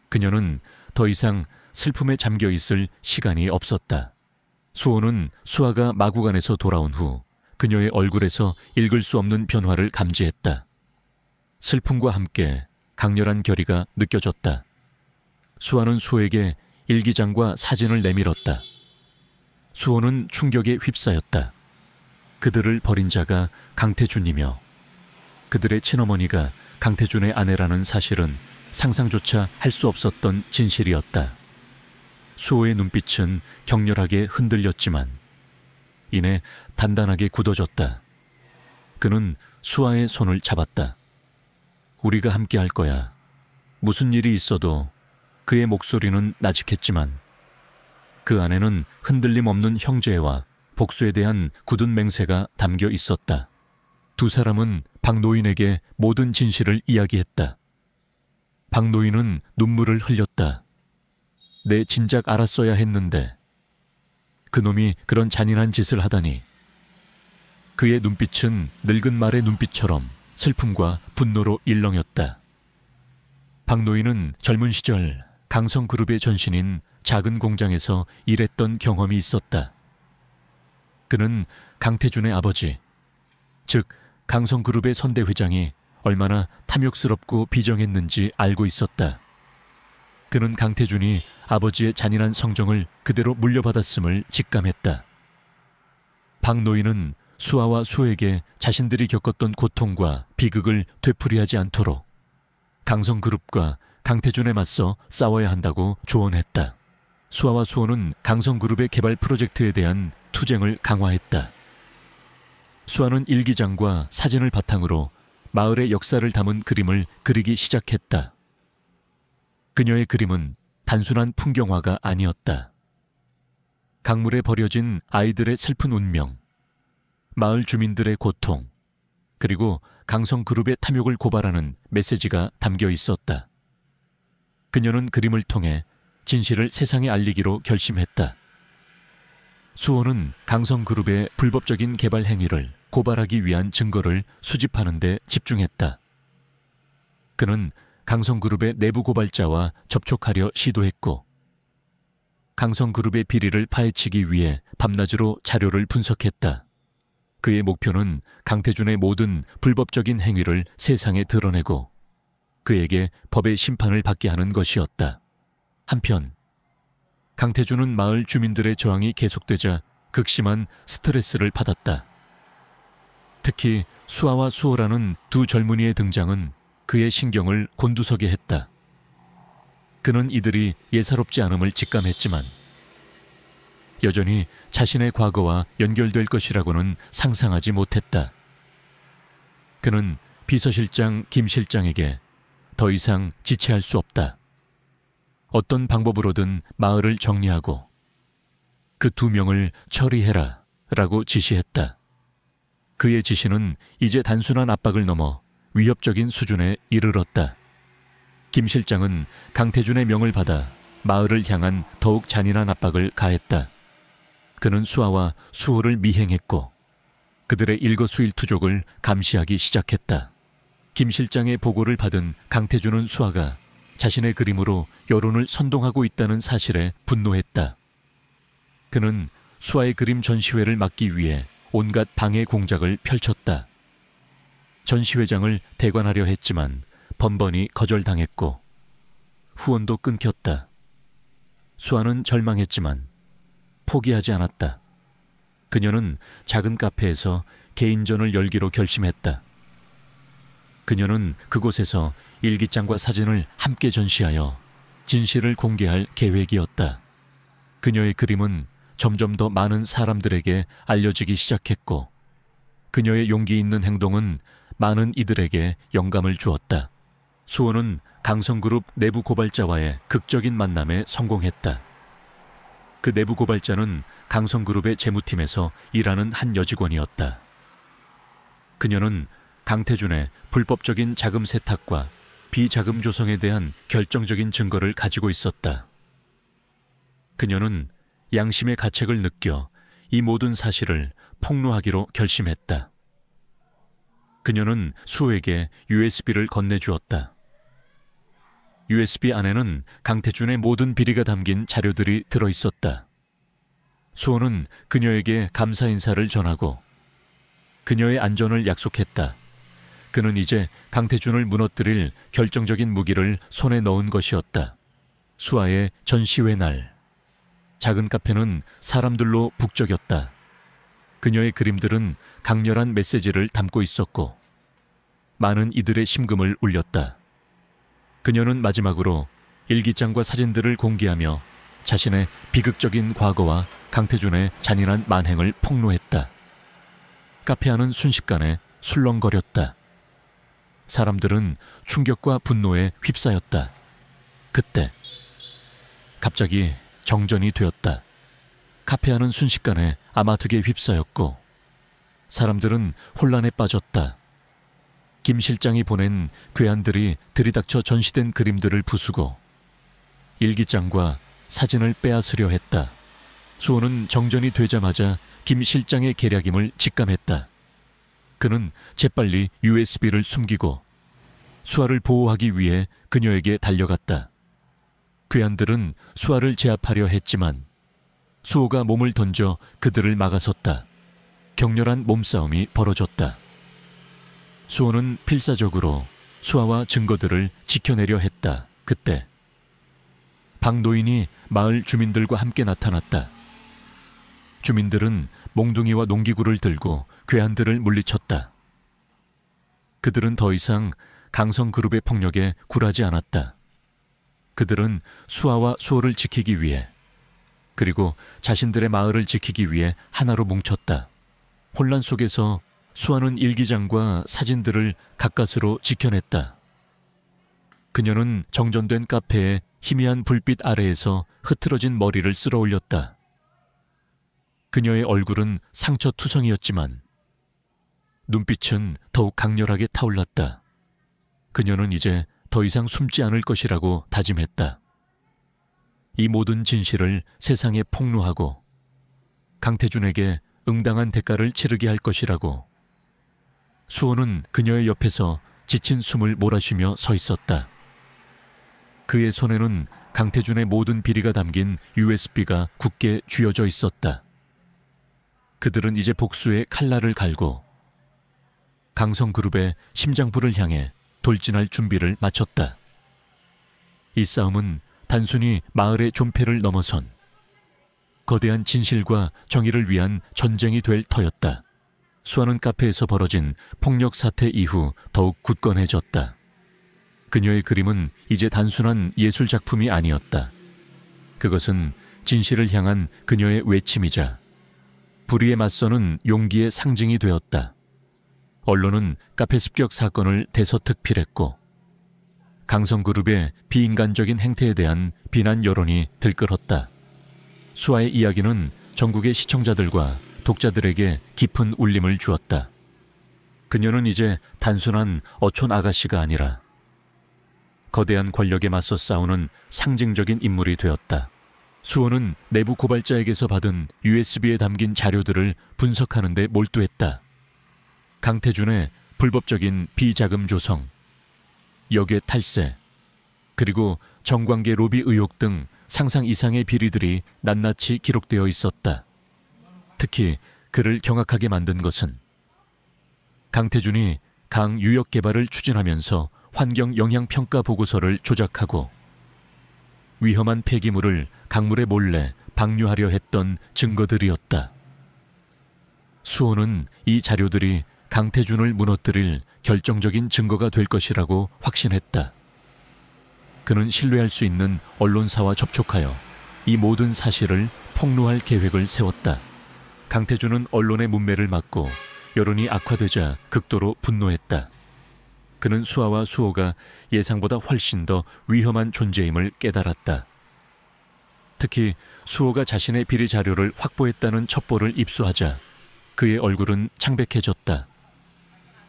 그녀는 더 이상 슬픔에 잠겨 있을 시간이 없었다. 수호는 수아가 마구간에서 돌아온 후 그녀의 얼굴에서 읽을 수 없는 변화를 감지했다. 슬픔과 함께 강렬한 결의가 느껴졌다. 수아는 수호에게 일기장과 사진을 내밀었다. 수호는 충격에 휩싸였다. 그들을 버린 자가 강태준이며 그들의 친어머니가 강태준의 아내라는 사실은 상상조차 할 수 없었던 진실이었다. 수호의 눈빛은 격렬하게 흔들렸지만 이내 단단하게 굳어졌다. 그는 수아의 손을 잡았다. 우리가 함께 할 거야. 무슨 일이 있어도. 그의 목소리는 나직했지만 그 안에는 흔들림 없는 형제와 복수에 대한 굳은 맹세가 담겨 있었다. 두 사람은 박노인에게 모든 진실을 이야기했다. 박노인은 눈물을 흘렸다. 내 진작 알았어야 했는데 그놈이 그런 잔인한 짓을 하다니. 그의 눈빛은 늙은 말의 눈빛처럼 슬픔과 분노로 일렁였다. 박노인은 젊은 시절 강성그룹의 전신인 작은 공장에서 일했던 경험이 있었다. 그는 강태준의 아버지, 즉 강성그룹의 선대 회장이 얼마나 탐욕스럽고 비정했는지 알고 있었다. 그는 강태준이 아버지의 잔인한 성정을 그대로 물려받았음을 직감했다. 박노인은 수아와 수에게 자신들이 겪었던 고통과 비극을 되풀이하지 않도록 강성그룹과 강태준에 맞서 싸워야 한다고 조언했다. 수아와 수호는 강성그룹의 개발 프로젝트에 대한 투쟁을 강화했다. 수아는 일기장과 사진을 바탕으로 마을의 역사를 담은 그림을 그리기 시작했다. 그녀의 그림은 단순한 풍경화가 아니었다. 강물에 버려진 아이들의 슬픈 운명, 마을 주민들의 고통, 그리고 강성그룹의 탐욕을 고발하는 메시지가 담겨 있었다. 그녀는 그림을 통해 진실을 세상에 알리기로 결심했다. 수호는 강성그룹의 불법적인 개발 행위를 고발하기 위한 증거를 수집하는 데 집중했다. 그는 강성그룹의 내부 고발자와 접촉하려 시도했고, 강성그룹의 비리를 파헤치기 위해 밤낮으로 자료를 분석했다. 그의 목표는 강태준의 모든 불법적인 행위를 세상에 드러내고 그에게 법의 심판을 받게 하는 것이었다. 한편 강태준은 마을 주민들의 저항이 계속되자 극심한 스트레스를 받았다. 특히 수아와 수호라는 두 젊은이의 등장은 그의 신경을 곤두서게 했다. 그는 이들이 예사롭지 않음을 직감했지만 여전히 자신의 과거와 연결될 것이라고는 상상하지 못했다. 그는 비서실장 김 실장에게 더 이상 지체할 수 없다. 어떤 방법으로든 마을을 정리하고 그 두 명을 처리해라 라고 지시했다. 그의 지시는 이제 단순한 압박을 넘어 위협적인 수준에 이르렀다. 김 실장은 강태준의 명을 받아 마을을 향한 더욱 잔인한 압박을 가했다. 그는 수아와 수호를 미행했고 그들의 일거수일투족을 감시하기 시작했다. 김 실장의 보고를 받은 강태준은 수아가 자신의 그림으로 여론을 선동하고 있다는 사실에 분노했다. 그는 수아의 그림 전시회를 막기 위해 온갖 방해 공작을 펼쳤다. 전시회장을 대관하려 했지만 번번이 거절당했고 후원도 끊겼다. 수아는 절망했지만 포기하지 않았다. 그녀는 작은 카페에서 개인전을 열기로 결심했다. 그녀는 그곳에서 일기장과 사진을 함께 전시하여 진실을 공개할 계획이었다. 그녀의 그림은 점점 더 많은 사람들에게 알려지기 시작했고 그녀의 용기 있는 행동은 많은 이들에게 영감을 주었다. 수호는 강성그룹 내부 고발자와의 극적인 만남에 성공했다. 그 내부 고발자는 강성그룹의 재무팀에서 일하는 한 여직원이었다. 그녀는 강태준의 불법적인 자금 세탁과 비자금 조성에 대한 결정적인 증거를 가지고 있었다. 그녀는 양심의 가책을 느껴 이 모든 사실을 폭로하기로 결심했다. 그녀는 수호에게 USB를 건네주었다. USB 안에는 강태준의 모든 비리가 담긴 자료들이 들어있었다. 수호는 그녀에게 감사 인사를 전하고 그녀의 안전을 약속했다. 그는 이제 강태준을 무너뜨릴 결정적인 무기를 손에 넣은 것이었다. 수아의 전시회 날, 작은 카페는 사람들로 북적였다. 그녀의 그림들은 강렬한 메시지를 담고 있었고 많은 이들의 심금을 울렸다. 그녀는 마지막으로 일기장과 사진들을 공개하며 자신의 비극적인 과거와 강태준의 잔인한 만행을 폭로했다. 카페 안은 순식간에 술렁거렸다. 사람들은 충격과 분노에 휩싸였다. 그때 갑자기 정전이 되었다. 카페 안은 순식간에 아마득에 휩싸였고 사람들은 혼란에 빠졌다. 김 실장이 보낸 괴한들이 들이닥쳐 전시된 그림들을 부수고 일기장과 사진을 빼앗으려 했다. 수호는 정전이 되자마자 김 실장의 계략임을 직감했다. 그는 재빨리 USB를 숨기고 수아를 보호하기 위해 그녀에게 달려갔다. 괴한들은 수아를 제압하려 했지만 수호가 몸을 던져 그들을 막아섰다. 격렬한 몸싸움이 벌어졌다. 수호는 필사적으로 수아와 증거들을 지켜내려 했다. 그때 박노인이 마을 주민들과 함께 나타났다. 주민들은 몽둥이와 농기구를 들고 괴한들을 물리쳤다. 그들은 더 이상 강성그룹의 폭력에 굴하지 않았다. 그들은 수아와 수호를 지키기 위해, 그리고 자신들의 마을을 지키기 위해 하나로 뭉쳤다. 혼란 속에서 수아는 일기장과 사진들을 가까스로 지켜냈다. 그녀는 정전된 카페에 희미한 불빛 아래에서 흐트러진 머리를 쓸어 올렸다. 그녀의 얼굴은 상처투성이었지만 눈빛은 더욱 강렬하게 타올랐다. 그녀는 이제 더 이상 숨지 않을 것이라고 다짐했다. 이 모든 진실을 세상에 폭로하고 강태준에게 응당한 대가를 치르게 할 것이라고. 수호는 그녀의 옆에서 지친 숨을 몰아쉬며 서 있었다. 그의 손에는 강태준의 모든 비리가 담긴 USB가 굳게 쥐어져 있었다. 그들은 이제 복수의 칼날을 갈고 강성그룹의 심장부를 향해 돌진할 준비를 마쳤다. 이 싸움은 단순히 마을의 존폐를 넘어선 거대한 진실과 정의를 위한 전쟁이 될 터였다. 수아는 카페에서 벌어진 폭력 사태 이후 더욱 굳건해졌다. 그녀의 그림은 이제 단순한 예술 작품이 아니었다. 그것은 진실을 향한 그녀의 외침이자 불의에 맞서는 용기의 상징이 되었다. 언론은 카페 습격 사건을 대서특필했고 강성그룹의 비인간적인 행태에 대한 비난 여론이 들끓었다. 수아의 이야기는 전국의 시청자들과 독자들에게 깊은 울림을 주었다. 그녀는 이제 단순한 어촌 아가씨가 아니라 거대한 권력에 맞서 싸우는 상징적인 인물이 되었다. 수호는 내부 고발자에게서 받은 USB에 담긴 자료들을 분석하는 데 몰두했다. 강태준의 불법적인 비자금 조성, 역의 탈세, 그리고 정관계 로비 의혹 등 상상 이상의 비리들이 낱낱이 기록되어 있었다. 특히 그를 경악하게 만든 것은 강태준이 강 유역 개발을 추진하면서 환경 영향 평가 보고서를 조작하고 위험한 폐기물을 강물에 몰래 방류하려 했던 증거들이었다. 수호는 이 자료들이 강태준을 무너뜨릴 결정적인 증거가 될 것이라고 확신했다. 그는 신뢰할 수 있는 언론사와 접촉하여 이 모든 사실을 폭로할 계획을 세웠다. 강태준은 언론의 문매를 맞고 여론이 악화되자 극도로 분노했다. 그는 수아와 수호가 예상보다 훨씬 더 위험한 존재임을 깨달았다. 특히 수호가 자신의 비리 자료를 확보했다는 첩보를 입수하자 그의 얼굴은 창백해졌다.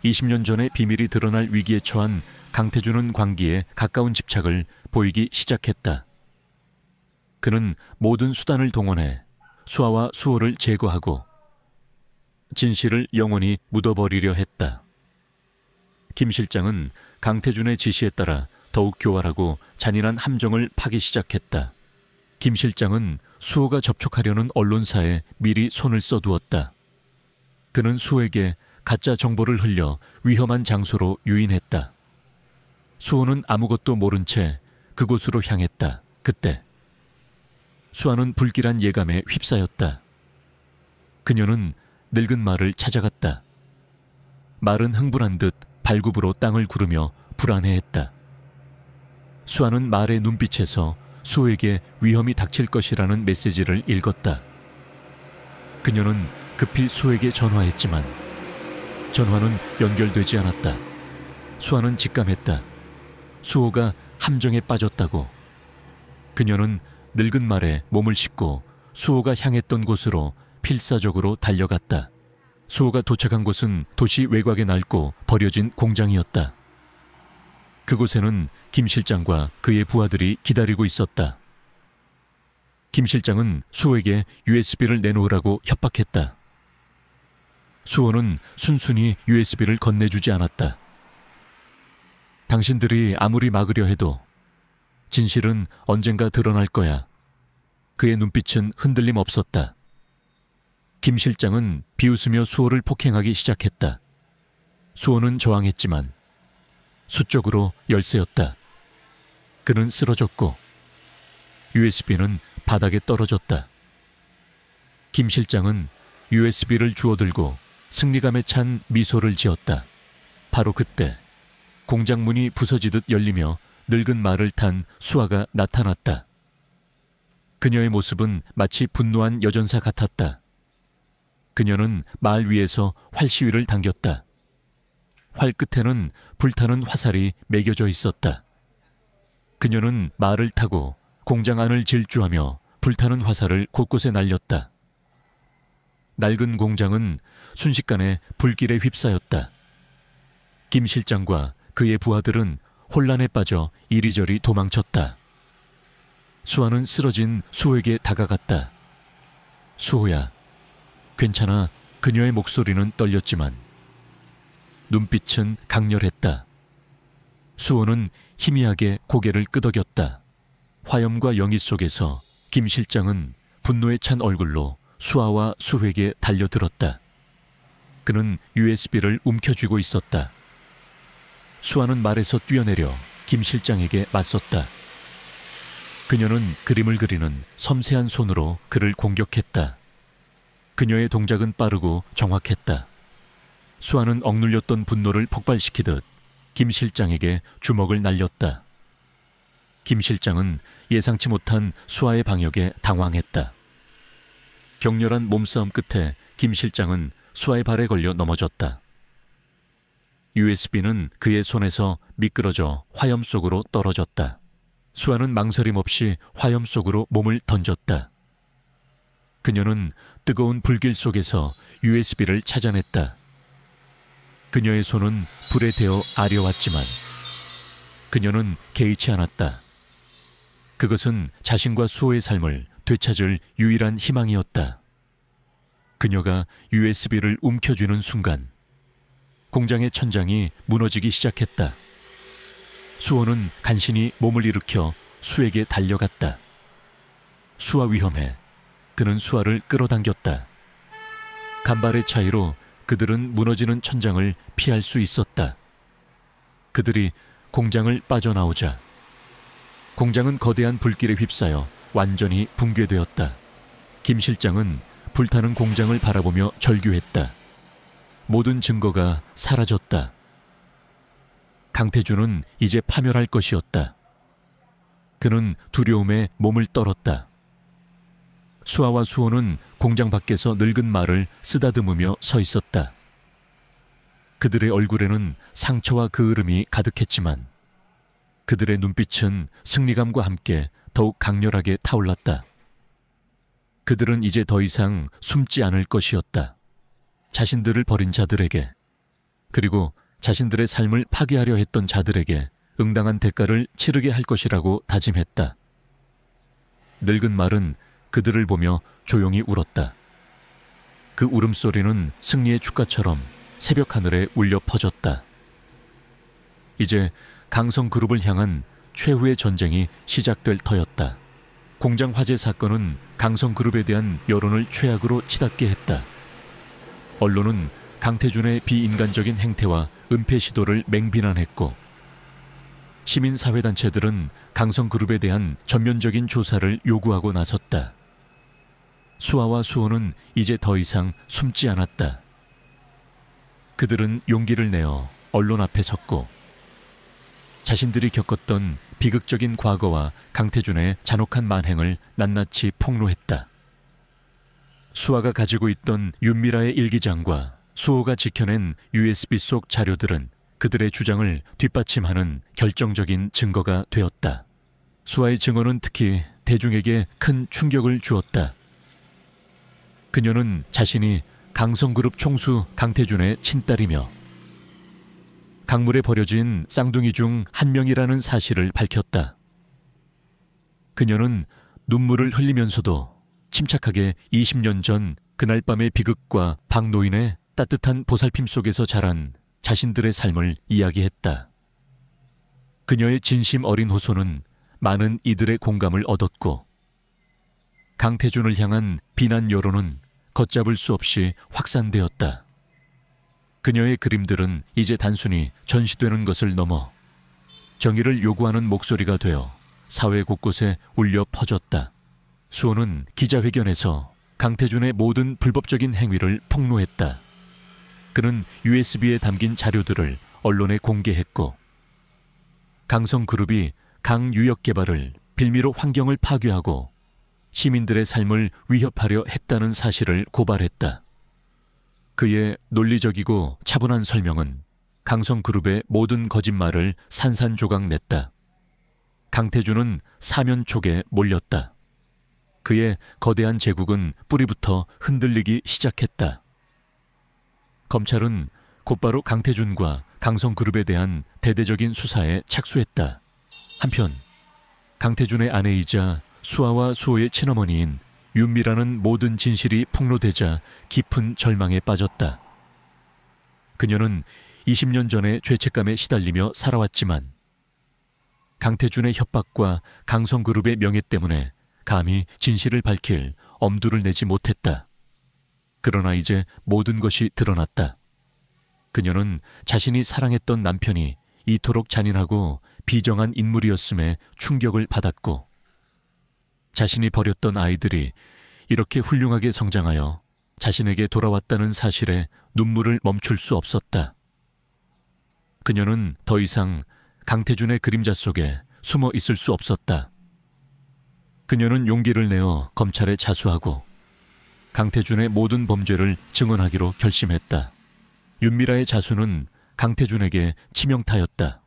20년 전에 비밀이 드러날 위기에 처한 강태준은 광기에 가까운 집착을 보이기 시작했다. 그는 모든 수단을 동원해 수아와 수호를 제거하고 진실을 영원히 묻어버리려 했다. 김 실장은 강태준의 지시에 따라 더욱 교활하고 잔인한 함정을 파기 시작했다. 김 실장은 수호가 접촉하려는 언론사에 미리 손을 써두었다. 그는 수호에게 가짜 정보를 흘려 위험한 장소로 유인했다. 수호는 아무것도 모른 채 그곳으로 향했다. 그때 수아는 불길한 예감에 휩싸였다. 그녀는 늙은 말을 찾아갔다. 말은 흥분한 듯 발굽으로 땅을 구르며 불안해했다. 수아는 말의 눈빛에서 수호에게 위험이 닥칠 것이라는 메시지를 읽었다. 그녀는 급히 수호에게 전화했지만 전화는 연결되지 않았다. 수아는 직감했다. 수호가 함정에 빠졌다고. 그녀는 늙은 말에 몸을 싣고 수호가 향했던 곳으로 필사적으로 달려갔다. 수호가 도착한 곳은 도시 외곽에 낡고 버려진 공장이었다. 그곳에는 김 실장과 그의 부하들이 기다리고 있었다. 김 실장은 수호에게 USB를 내놓으라고 협박했다. 수호는 순순히 USB를 건네주지 않았다. 당신들이 아무리 막으려 해도 진실은 언젠가 드러날 거야. 그의 눈빛은 흔들림 없었다. 김 실장은 비웃으며 수호를 폭행하기 시작했다. 수호는 저항했지만 수적으로 열세였다. 그는 쓰러졌고 USB는 바닥에 떨어졌다. 김 실장은 USB를 주워들고 승리감에 찬 미소를 지었다. 바로 그때 공장 문이 부서지듯 열리며 늙은 말을 탄 수아가 나타났다. 그녀의 모습은 마치 분노한 여전사 같았다. 그녀는 말 위에서 활 시위를 당겼다. 활 끝에는 불타는 화살이 매겨져 있었다. 그녀는 말을 타고 공장 안을 질주하며 불타는 화살을 곳곳에 날렸다. 낡은 공장은 순식간에 불길에 휩싸였다. 김 실장과 그의 부하들은 혼란에 빠져 이리저리 도망쳤다. 수아는 쓰러진 수호에게 다가갔다. 수호야, 괜찮아. 그녀의 목소리는 떨렸지만 눈빛은 강렬했다. 수호는 희미하게 고개를 끄덕였다. 화염과 영희 속에서 김 실장은 분노에 찬 얼굴로 수아와 수호에게 달려들었다. 그는 USB를 움켜쥐고 있었다. 수아는 말에서 뛰어내려 김 실장에게 맞섰다. 그녀는 그림을 그리는 섬세한 손으로 그를 공격했다. 그녀의 동작은 빠르고 정확했다. 수아는 억눌렸던 분노를 폭발시키듯 김 실장에게 주먹을 날렸다. 김 실장은 예상치 못한 수아의 방역에 당황했다. 격렬한 몸싸움 끝에 김 실장은 수아의 발에 걸려 넘어졌다. USB는 그의 손에서 미끄러져 화염 속으로 떨어졌다. 수아는 망설임 없이 화염 속으로 몸을 던졌다. 그녀는 뜨거운 불길 속에서 USB를 찾아냈다. 그녀의 손은 불에 데어 아려왔지만 그녀는 개의치 않았다. 그것은 자신과 수호의 삶을 되찾을 유일한 희망이었다. 그녀가 USB를 움켜쥐는 순간 공장의 천장이 무너지기 시작했다. 수호는 간신히 몸을 일으켜 수에게 달려갔다. 수아 위험해. 그는 수아를 끌어당겼다. 간발의 차이로 그들은 무너지는 천장을 피할 수 있었다. 그들이 공장을 빠져나오자 공장은 거대한 불길에 휩싸여 완전히 붕괴되었다. 김 실장은 불타는 공장을 바라보며 절규했다. 모든 증거가 사라졌다. 강태준은 이제 파멸할 것이었다. 그는 두려움에 몸을 떨었다. 수아와 수호는 공장 밖에서 늙은 말을 쓰다듬으며 서 있었다. 그들의 얼굴에는 상처와 그을음이 가득했지만 그들의 눈빛은 승리감과 함께 더욱 강렬하게 타올랐다. 그들은 이제 더 이상 숨지 않을 것이었다. 자신들을 버린 자들에게, 그리고 자신들의 삶을 파괴하려 했던 자들에게 응당한 대가를 치르게 할 것이라고 다짐했다. 늙은 말은 그들을 보며 조용히 울었다. 그 울음소리는 승리의 축가처럼 새벽 하늘에 울려 퍼졌다. 이제 강성그룹을 향한 최후의 전쟁이 시작될 터였다. 공장 화재 사건은 강성그룹에 대한 여론을 최악으로 치닫게 했다. 언론은 강태준의 비인간적인 행태와 은폐 시도를 맹비난했고 시민사회단체들은 강성그룹에 대한 전면적인 조사를 요구하고 나섰다. 수아와 수호는 이제 더 이상 숨지 않았다. 그들은 용기를 내어 언론 앞에 섰고 자신들이 겪었던 비극적인 과거와 강태준의 잔혹한 만행을 낱낱이 폭로했다. 수아가 가지고 있던 윤미라의 일기장과 수호가 지켜낸 USB 속 자료들은 그들의 주장을 뒷받침하는 결정적인 증거가 되었다. 수아의 증언은 특히 대중에게 큰 충격을 주었다. 그녀는 자신이 강성그룹 총수 강태준의 친딸이며 강물에 버려진 쌍둥이 중 한 명이라는 사실을 밝혔다. 그녀는 눈물을 흘리면서도 침착하게 20년 전 그날 밤의 비극과 박노인의 따뜻한 보살핌 속에서 자란 자신들의 삶을 이야기했다. 그녀의 진심 어린 호소는 많은 이들의 공감을 얻었고 강태준을 향한 비난 여론은 걷잡을 수 없이 확산되었다. 그녀의 그림들은 이제 단순히 전시되는 것을 넘어 정의를 요구하는 목소리가 되어 사회 곳곳에 울려 퍼졌다. 수호는 기자회견에서 강태준의 모든 불법적인 행위를 폭로했다. 그는 USB에 담긴 자료들을 언론에 공개했고 강성그룹이 강유역 개발을 빌미로 환경을 파괴하고 시민들의 삶을 위협하려 했다는 사실을 고발했다. 그의 논리적이고 차분한 설명은 강성그룹의 모든 거짓말을 산산조각 냈다. 강태준은 사면촉에 몰렸다. 그의 거대한 제국은 뿌리부터 흔들리기 시작했다. 검찰은 곧바로 강태준과 강성그룹에 대한 대대적인 수사에 착수했다. 한편 강태준의 아내이자 수아와 수호의 친어머니인 윤미라는 모든 진실이 폭로되자 깊은 절망에 빠졌다. 그녀는 20년 전에 죄책감에 시달리며 살아왔지만 강태준의 협박과 강성그룹의 명예 때문에 감히 진실을 밝힐 엄두를 내지 못했다. 그러나 이제 모든 것이 드러났다. 그녀는 자신이 사랑했던 남편이 이토록 잔인하고 비정한 인물이었음에 충격을 받았고 자신이 버렸던 아이들이 이렇게 훌륭하게 성장하여 자신에게 돌아왔다는 사실에 눈물을 멈출 수 없었다. 그녀는 더 이상 강태준의 그림자 속에 숨어 있을 수 없었다. 그녀는 용기를 내어 검찰에 자수하고 강태준의 모든 범죄를 증언하기로 결심했다. 윤미라의 자수는 강태준에게 치명타였다.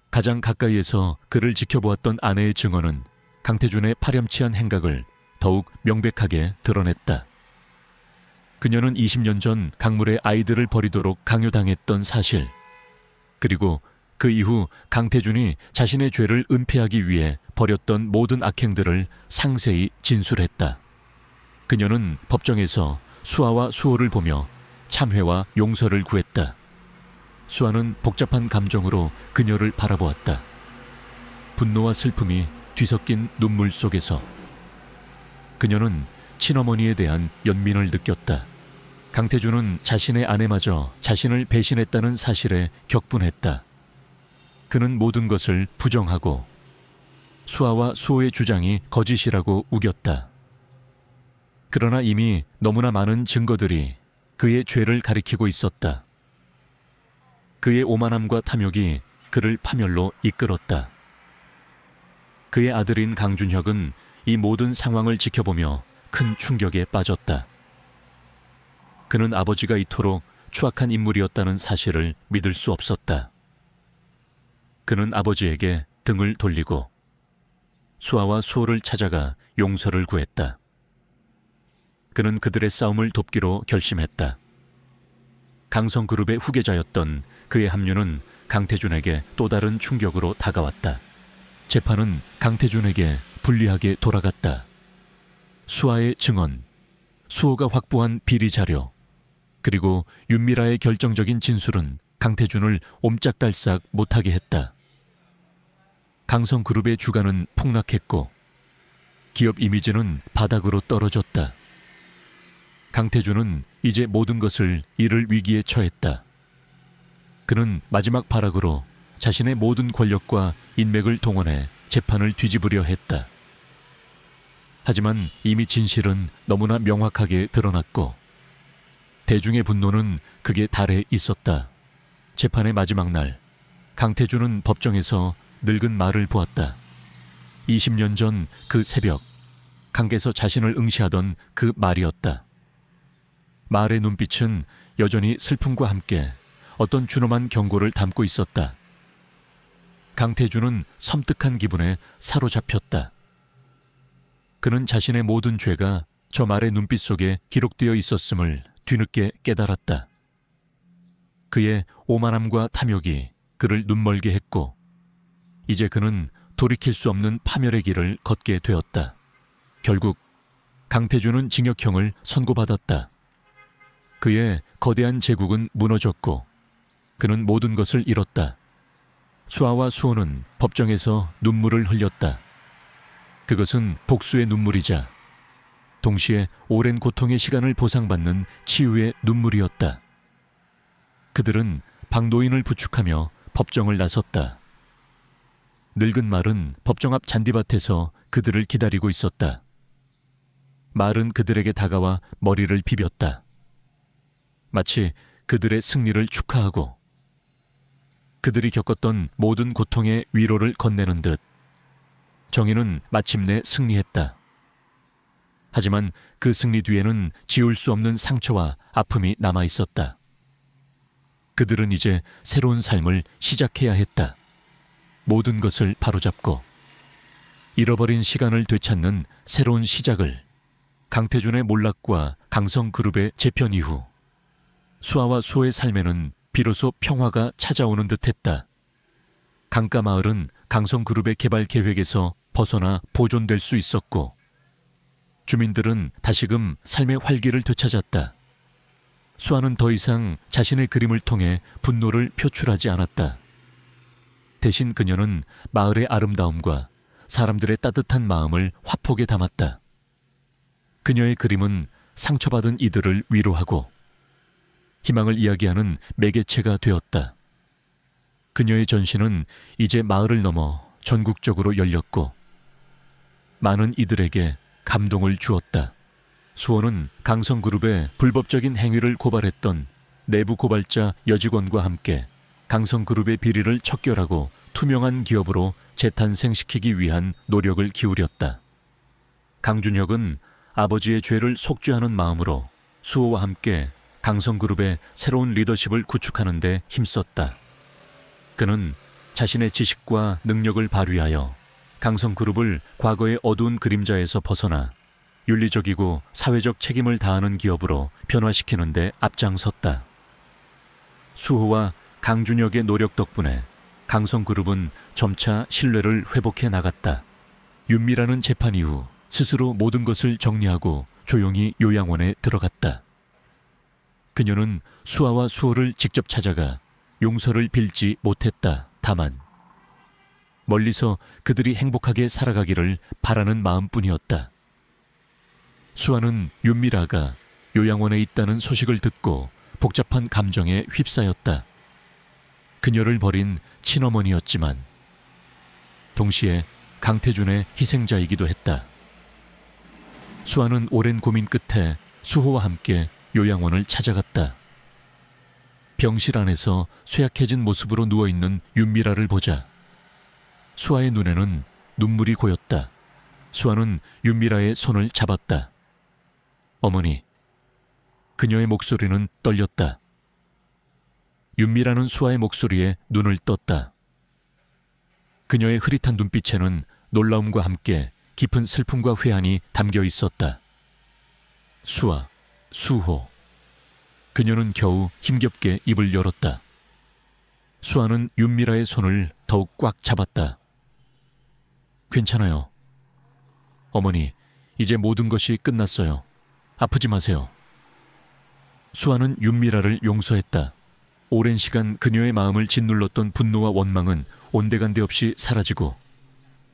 가장 가까이에서 그를 지켜보았던 아내의 증언은 강태준의 파렴치한 행각을 더욱 명백하게 드러냈다. 그녀는 20년 전 강물에 아이들을 버리도록 강요당했던 사실, 그리고 그 이후 강태준이 자신의 죄를 은폐하기 위해 벌였던 모든 악행들을 상세히 진술했다. 그녀는 법정에서 수아와 수호를 보며 참회와 용서를 구했다. 수아는 복잡한 감정으로 그녀를 바라보았다. 분노와 슬픔이 뒤섞인 눈물 속에서 그녀는 친어머니에 대한 연민을 느꼈다. 강태준은 자신의 아내마저 자신을 배신했다는 사실에 격분했다. 그는 모든 것을 부정하고 수아와 수호의 주장이 거짓이라고 우겼다. 그러나 이미 너무나 많은 증거들이 그의 죄를 가리키고 있었다. 그의 오만함과 탐욕이 그를 파멸로 이끌었다. 그의 아들인 강준혁은 이 모든 상황을 지켜보며 큰 충격에 빠졌다. 그는 아버지가 이토록 추악한 인물이었다는 사실을 믿을 수 없었다. 그는 아버지에게 등을 돌리고 수아와 수호를 찾아가 용서를 구했다. 그는 그들의 싸움을 돕기로 결심했다. 강성그룹의 후계자였던 그의 합류는 강태준에게 또 다른 충격으로 다가왔다. 재판은 강태준에게 불리하게 돌아갔다. 수아의 증언, 수호가 확보한 비리 자료, 그리고 윤미라의 결정적인 진술은 강태준을 옴짝달싹 못하게 했다. 강성그룹의 주가는 폭락했고 기업 이미지는 바닥으로 떨어졌다. 강태준은 이제 모든 것을 잃을 위기에 처했다. 그는 마지막 발악으로 자신의 모든 권력과 인맥을 동원해 재판을 뒤집으려 했다. 하지만 이미 진실은 너무나 명확하게 드러났고 대중의 분노는 극에 달해 있었다. 재판의 마지막 날, 강태준은 법정에서 늙은 말을 보았다. 20년 전 그 새벽, 강에서 자신을 응시하던 그 말이었다. 말의 눈빛은 여전히 슬픔과 함께 어떤 준엄한 경고를 담고 있었다. 강태준은 섬뜩한 기분에 사로잡혔다. 그는 자신의 모든 죄가 저 말의 눈빛 속에 기록되어 있었음을 뒤늦게 깨달았다. 그의 오만함과 탐욕이 그를 눈멀게 했고 이제 그는 돌이킬 수 없는 파멸의 길을 걷게 되었다. 결국 강태준은 징역형을 선고받았다. 그의 거대한 제국은 무너졌고 그는 모든 것을 잃었다. 수아와 수호는 법정에서 눈물을 흘렸다. 그것은 복수의 눈물이자 동시에 오랜 고통의 시간을 보상받는 치유의 눈물이었다. 그들은 박노인을 부축하며 법정을 나섰다. 늙은 말은 법정 앞 잔디밭에서 그들을 기다리고 있었다. 말은 그들에게 다가와 머리를 비볐다. 마치 그들의 승리를 축하하고 그들이 겪었던 모든 고통의 위로를 건네는 듯 정의는 마침내 승리했다. 하지만 그 승리 뒤에는 지울 수 없는 상처와 아픔이 남아 있었다. 그들은 이제 새로운 삶을 시작해야 했다. 모든 것을 바로잡고 잃어버린 시간을 되찾는 새로운 시작을. 강태준의 몰락과 강성그룹의 재편 이후 수아와 수호의 삶에는 비로소 평화가 찾아오는 듯했다. 강가마을은 강성그룹의 개발 계획에서 벗어나 보존될 수 있었고 주민들은 다시금 삶의 활기를 되찾았다. 수아는 더 이상 자신의 그림을 통해 분노를 표출하지 않았다. 대신 그녀는 마을의 아름다움과 사람들의 따뜻한 마음을 화폭에 담았다. 그녀의 그림은 상처받은 이들을 위로하고 희망을 이야기하는 매개체가 되었다. 그녀의 전시는 이제 마을을 넘어 전국적으로 열렸고 많은 이들에게 감동을 주었다. 수호는 강성그룹의 불법적인 행위를 고발했던 내부 고발자 여직원과 함께 강성그룹의 비리를 척결하고 투명한 기업으로 재탄생시키기 위한 노력을 기울였다. 강준혁은 아버지의 죄를 속죄하는 마음으로 수호와 함께 강성그룹의 새로운 리더십을 구축하는 데 힘썼다. 그는 자신의 지식과 능력을 발휘하여 강성그룹을 과거의 어두운 그림자에서 벗어나 윤리적이고 사회적 책임을 다하는 기업으로 변화시키는 데 앞장섰다. 수호와 강준혁의 노력 덕분에 강성그룹은 점차 신뢰를 회복해 나갔다. 윤미라는 재판 이후 스스로 모든 것을 정리하고 조용히 요양원에 들어갔다. 그녀는 수아와 수호를 직접 찾아가 용서를 빌지 못했다. 다만 멀리서 그들이 행복하게 살아가기를 바라는 마음뿐이었다. 수아는 윤미라가 요양원에 있다는 소식을 듣고 복잡한 감정에 휩싸였다. 그녀를 버린 친어머니였지만 동시에 강태준의 희생자이기도 했다. 수아는 오랜 고민 끝에 수호와 함께 요양원을 찾아갔다. 병실 안에서 쇠약해진 모습으로 누워있는 윤미라를 보자 수아의 눈에는 눈물이 고였다. 수아는 윤미라의 손을 잡았다. 어머니. 그녀의 목소리는 떨렸다. 윤미라는 수아의 목소리에 눈을 떴다. 그녀의 흐릿한 눈빛에는 놀라움과 함께 깊은 슬픔과 회한이 담겨 있었다. 수아, 수호. 그녀는 겨우 힘겹게 입을 열었다. 수아는 윤미라의 손을 더욱 꽉 잡았다. 괜찮아요. 어머니, 이제 모든 것이 끝났어요. 아프지 마세요. 수아는 윤미라를 용서했다. 오랜 시간 그녀의 마음을 짓눌렀던 분노와 원망은 온데간데 없이 사라지고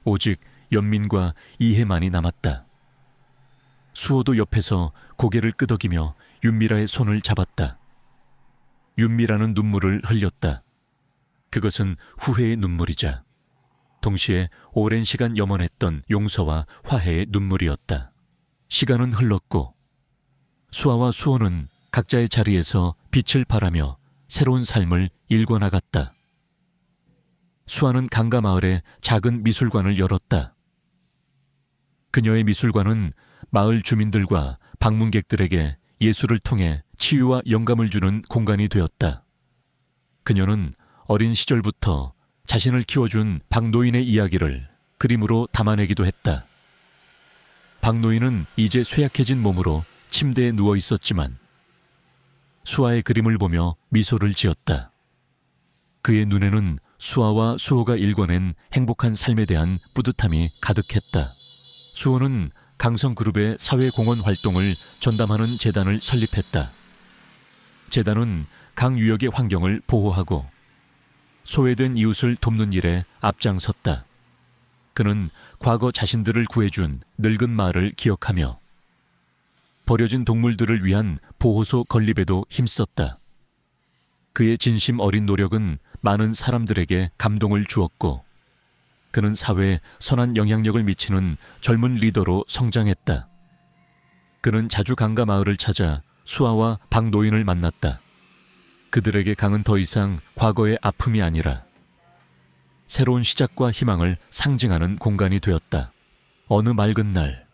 오직 연민과 이해만이 남았다. 수호도 옆에서 고개를 끄덕이며 윤미라의 손을 잡았다. 윤미라는 눈물을 흘렸다. 그것은 후회의 눈물이자 동시에 오랜 시간 염원했던 용서와 화해의 눈물이었다. 시간은 흘렀고 수아와 수호는 각자의 자리에서 빛을 발하며 새로운 삶을 일궈나갔다. 수아는 강가마을에 작은 미술관을 열었다. 그녀의 미술관은 마을 주민들과 방문객들에게 예술을 통해 치유와 영감을 주는 공간이 되었다. 그녀는 어린 시절부터 자신을 키워준 박노인의 이야기를 그림으로 담아내기도 했다. 박노인은 이제 쇠약해진 몸으로 침대에 누워 있었지만 수아의 그림을 보며 미소를 지었다. 그의 눈에는 수아와 수호가 일궈낸 행복한 삶에 대한 뿌듯함이 가득했다. 수호는 강성그룹의 사회공헌 활동을 전담하는 재단을 설립했다. 재단은 강 유역의 환경을 보호하고 소외된 이웃을 돕는 일에 앞장섰다. 그는 과거 자신들을 구해준 늙은 마을을 기억하며 버려진 동물들을 위한 보호소 건립에도 힘썼다. 그의 진심 어린 노력은 많은 사람들에게 감동을 주었고 그는 사회에 선한 영향력을 미치는 젊은 리더로 성장했다. 그는 자주 강가 마을을 찾아 수아와 박노인을 만났다. 그들에게 강은 더 이상 과거의 아픔이 아니라 새로운 시작과 희망을 상징하는 공간이 되었다. 어느 맑은 날,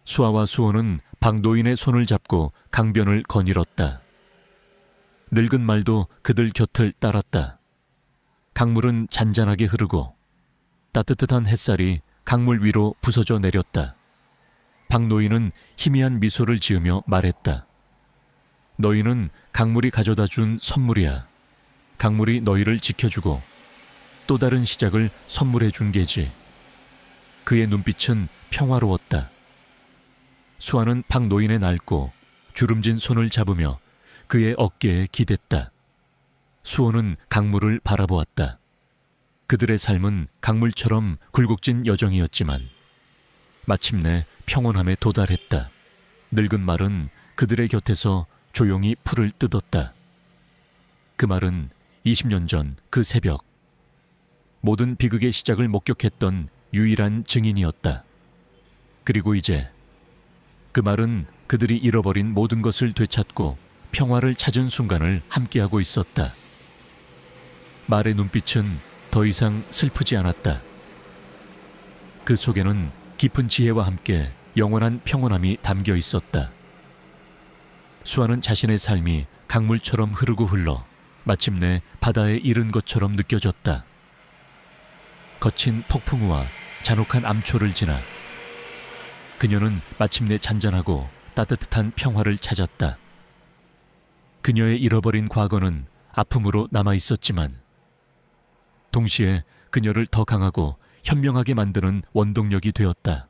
수아와 수호는 박노인의 손을 잡고 강변을 거닐었다. 늙은 말도 그들 곁을 따랐다. 강물은 잔잔하게 흐르고 따뜻한 햇살이 강물 위로 부서져 내렸다. 박노인은 희미한 미소를 지으며 말했다. 너희는 강물이 가져다 준 선물이야. 강물이 너희를 지켜주고 또 다른 시작을 선물해 준 게지. 그의 눈빛은 평화로웠다. 수아는 박노인의 낡고 주름진 손을 잡으며 그의 어깨에 기댔다. 수호는 강물을 바라보았다. 그들의 삶은 강물처럼 굴곡진 여정이었지만 마침내 평온함에 도달했다. 늙은 말은 그들의 곁에서 조용히 풀을 뜯었다. 그 말은 20년 전 그 새벽 모든 비극의 시작을 목격했던 유일한 증인이었다. 그리고 이제 그 말은 그들이 잃어버린 모든 것을 되찾고 평화를 찾은 순간을 함께하고 있었다. 말의 눈빛은 더 이상 슬프지 않았다. 그 속에는 깊은 지혜와 함께 영원한 평온함이 담겨 있었다. 수아는 자신의 삶이 강물처럼 흐르고 흘러 마침내 바다에 이른 것처럼 느껴졌다. 거친 폭풍우와 잔혹한 암초를 지나 그녀는 마침내 잔잔하고 따뜻한 평화를 찾았다. 그녀의 잃어버린 과거는 아픔으로 남아 있었지만 동시에 그녀를 더 강하고 현명하게 만드는 원동력이 되었다.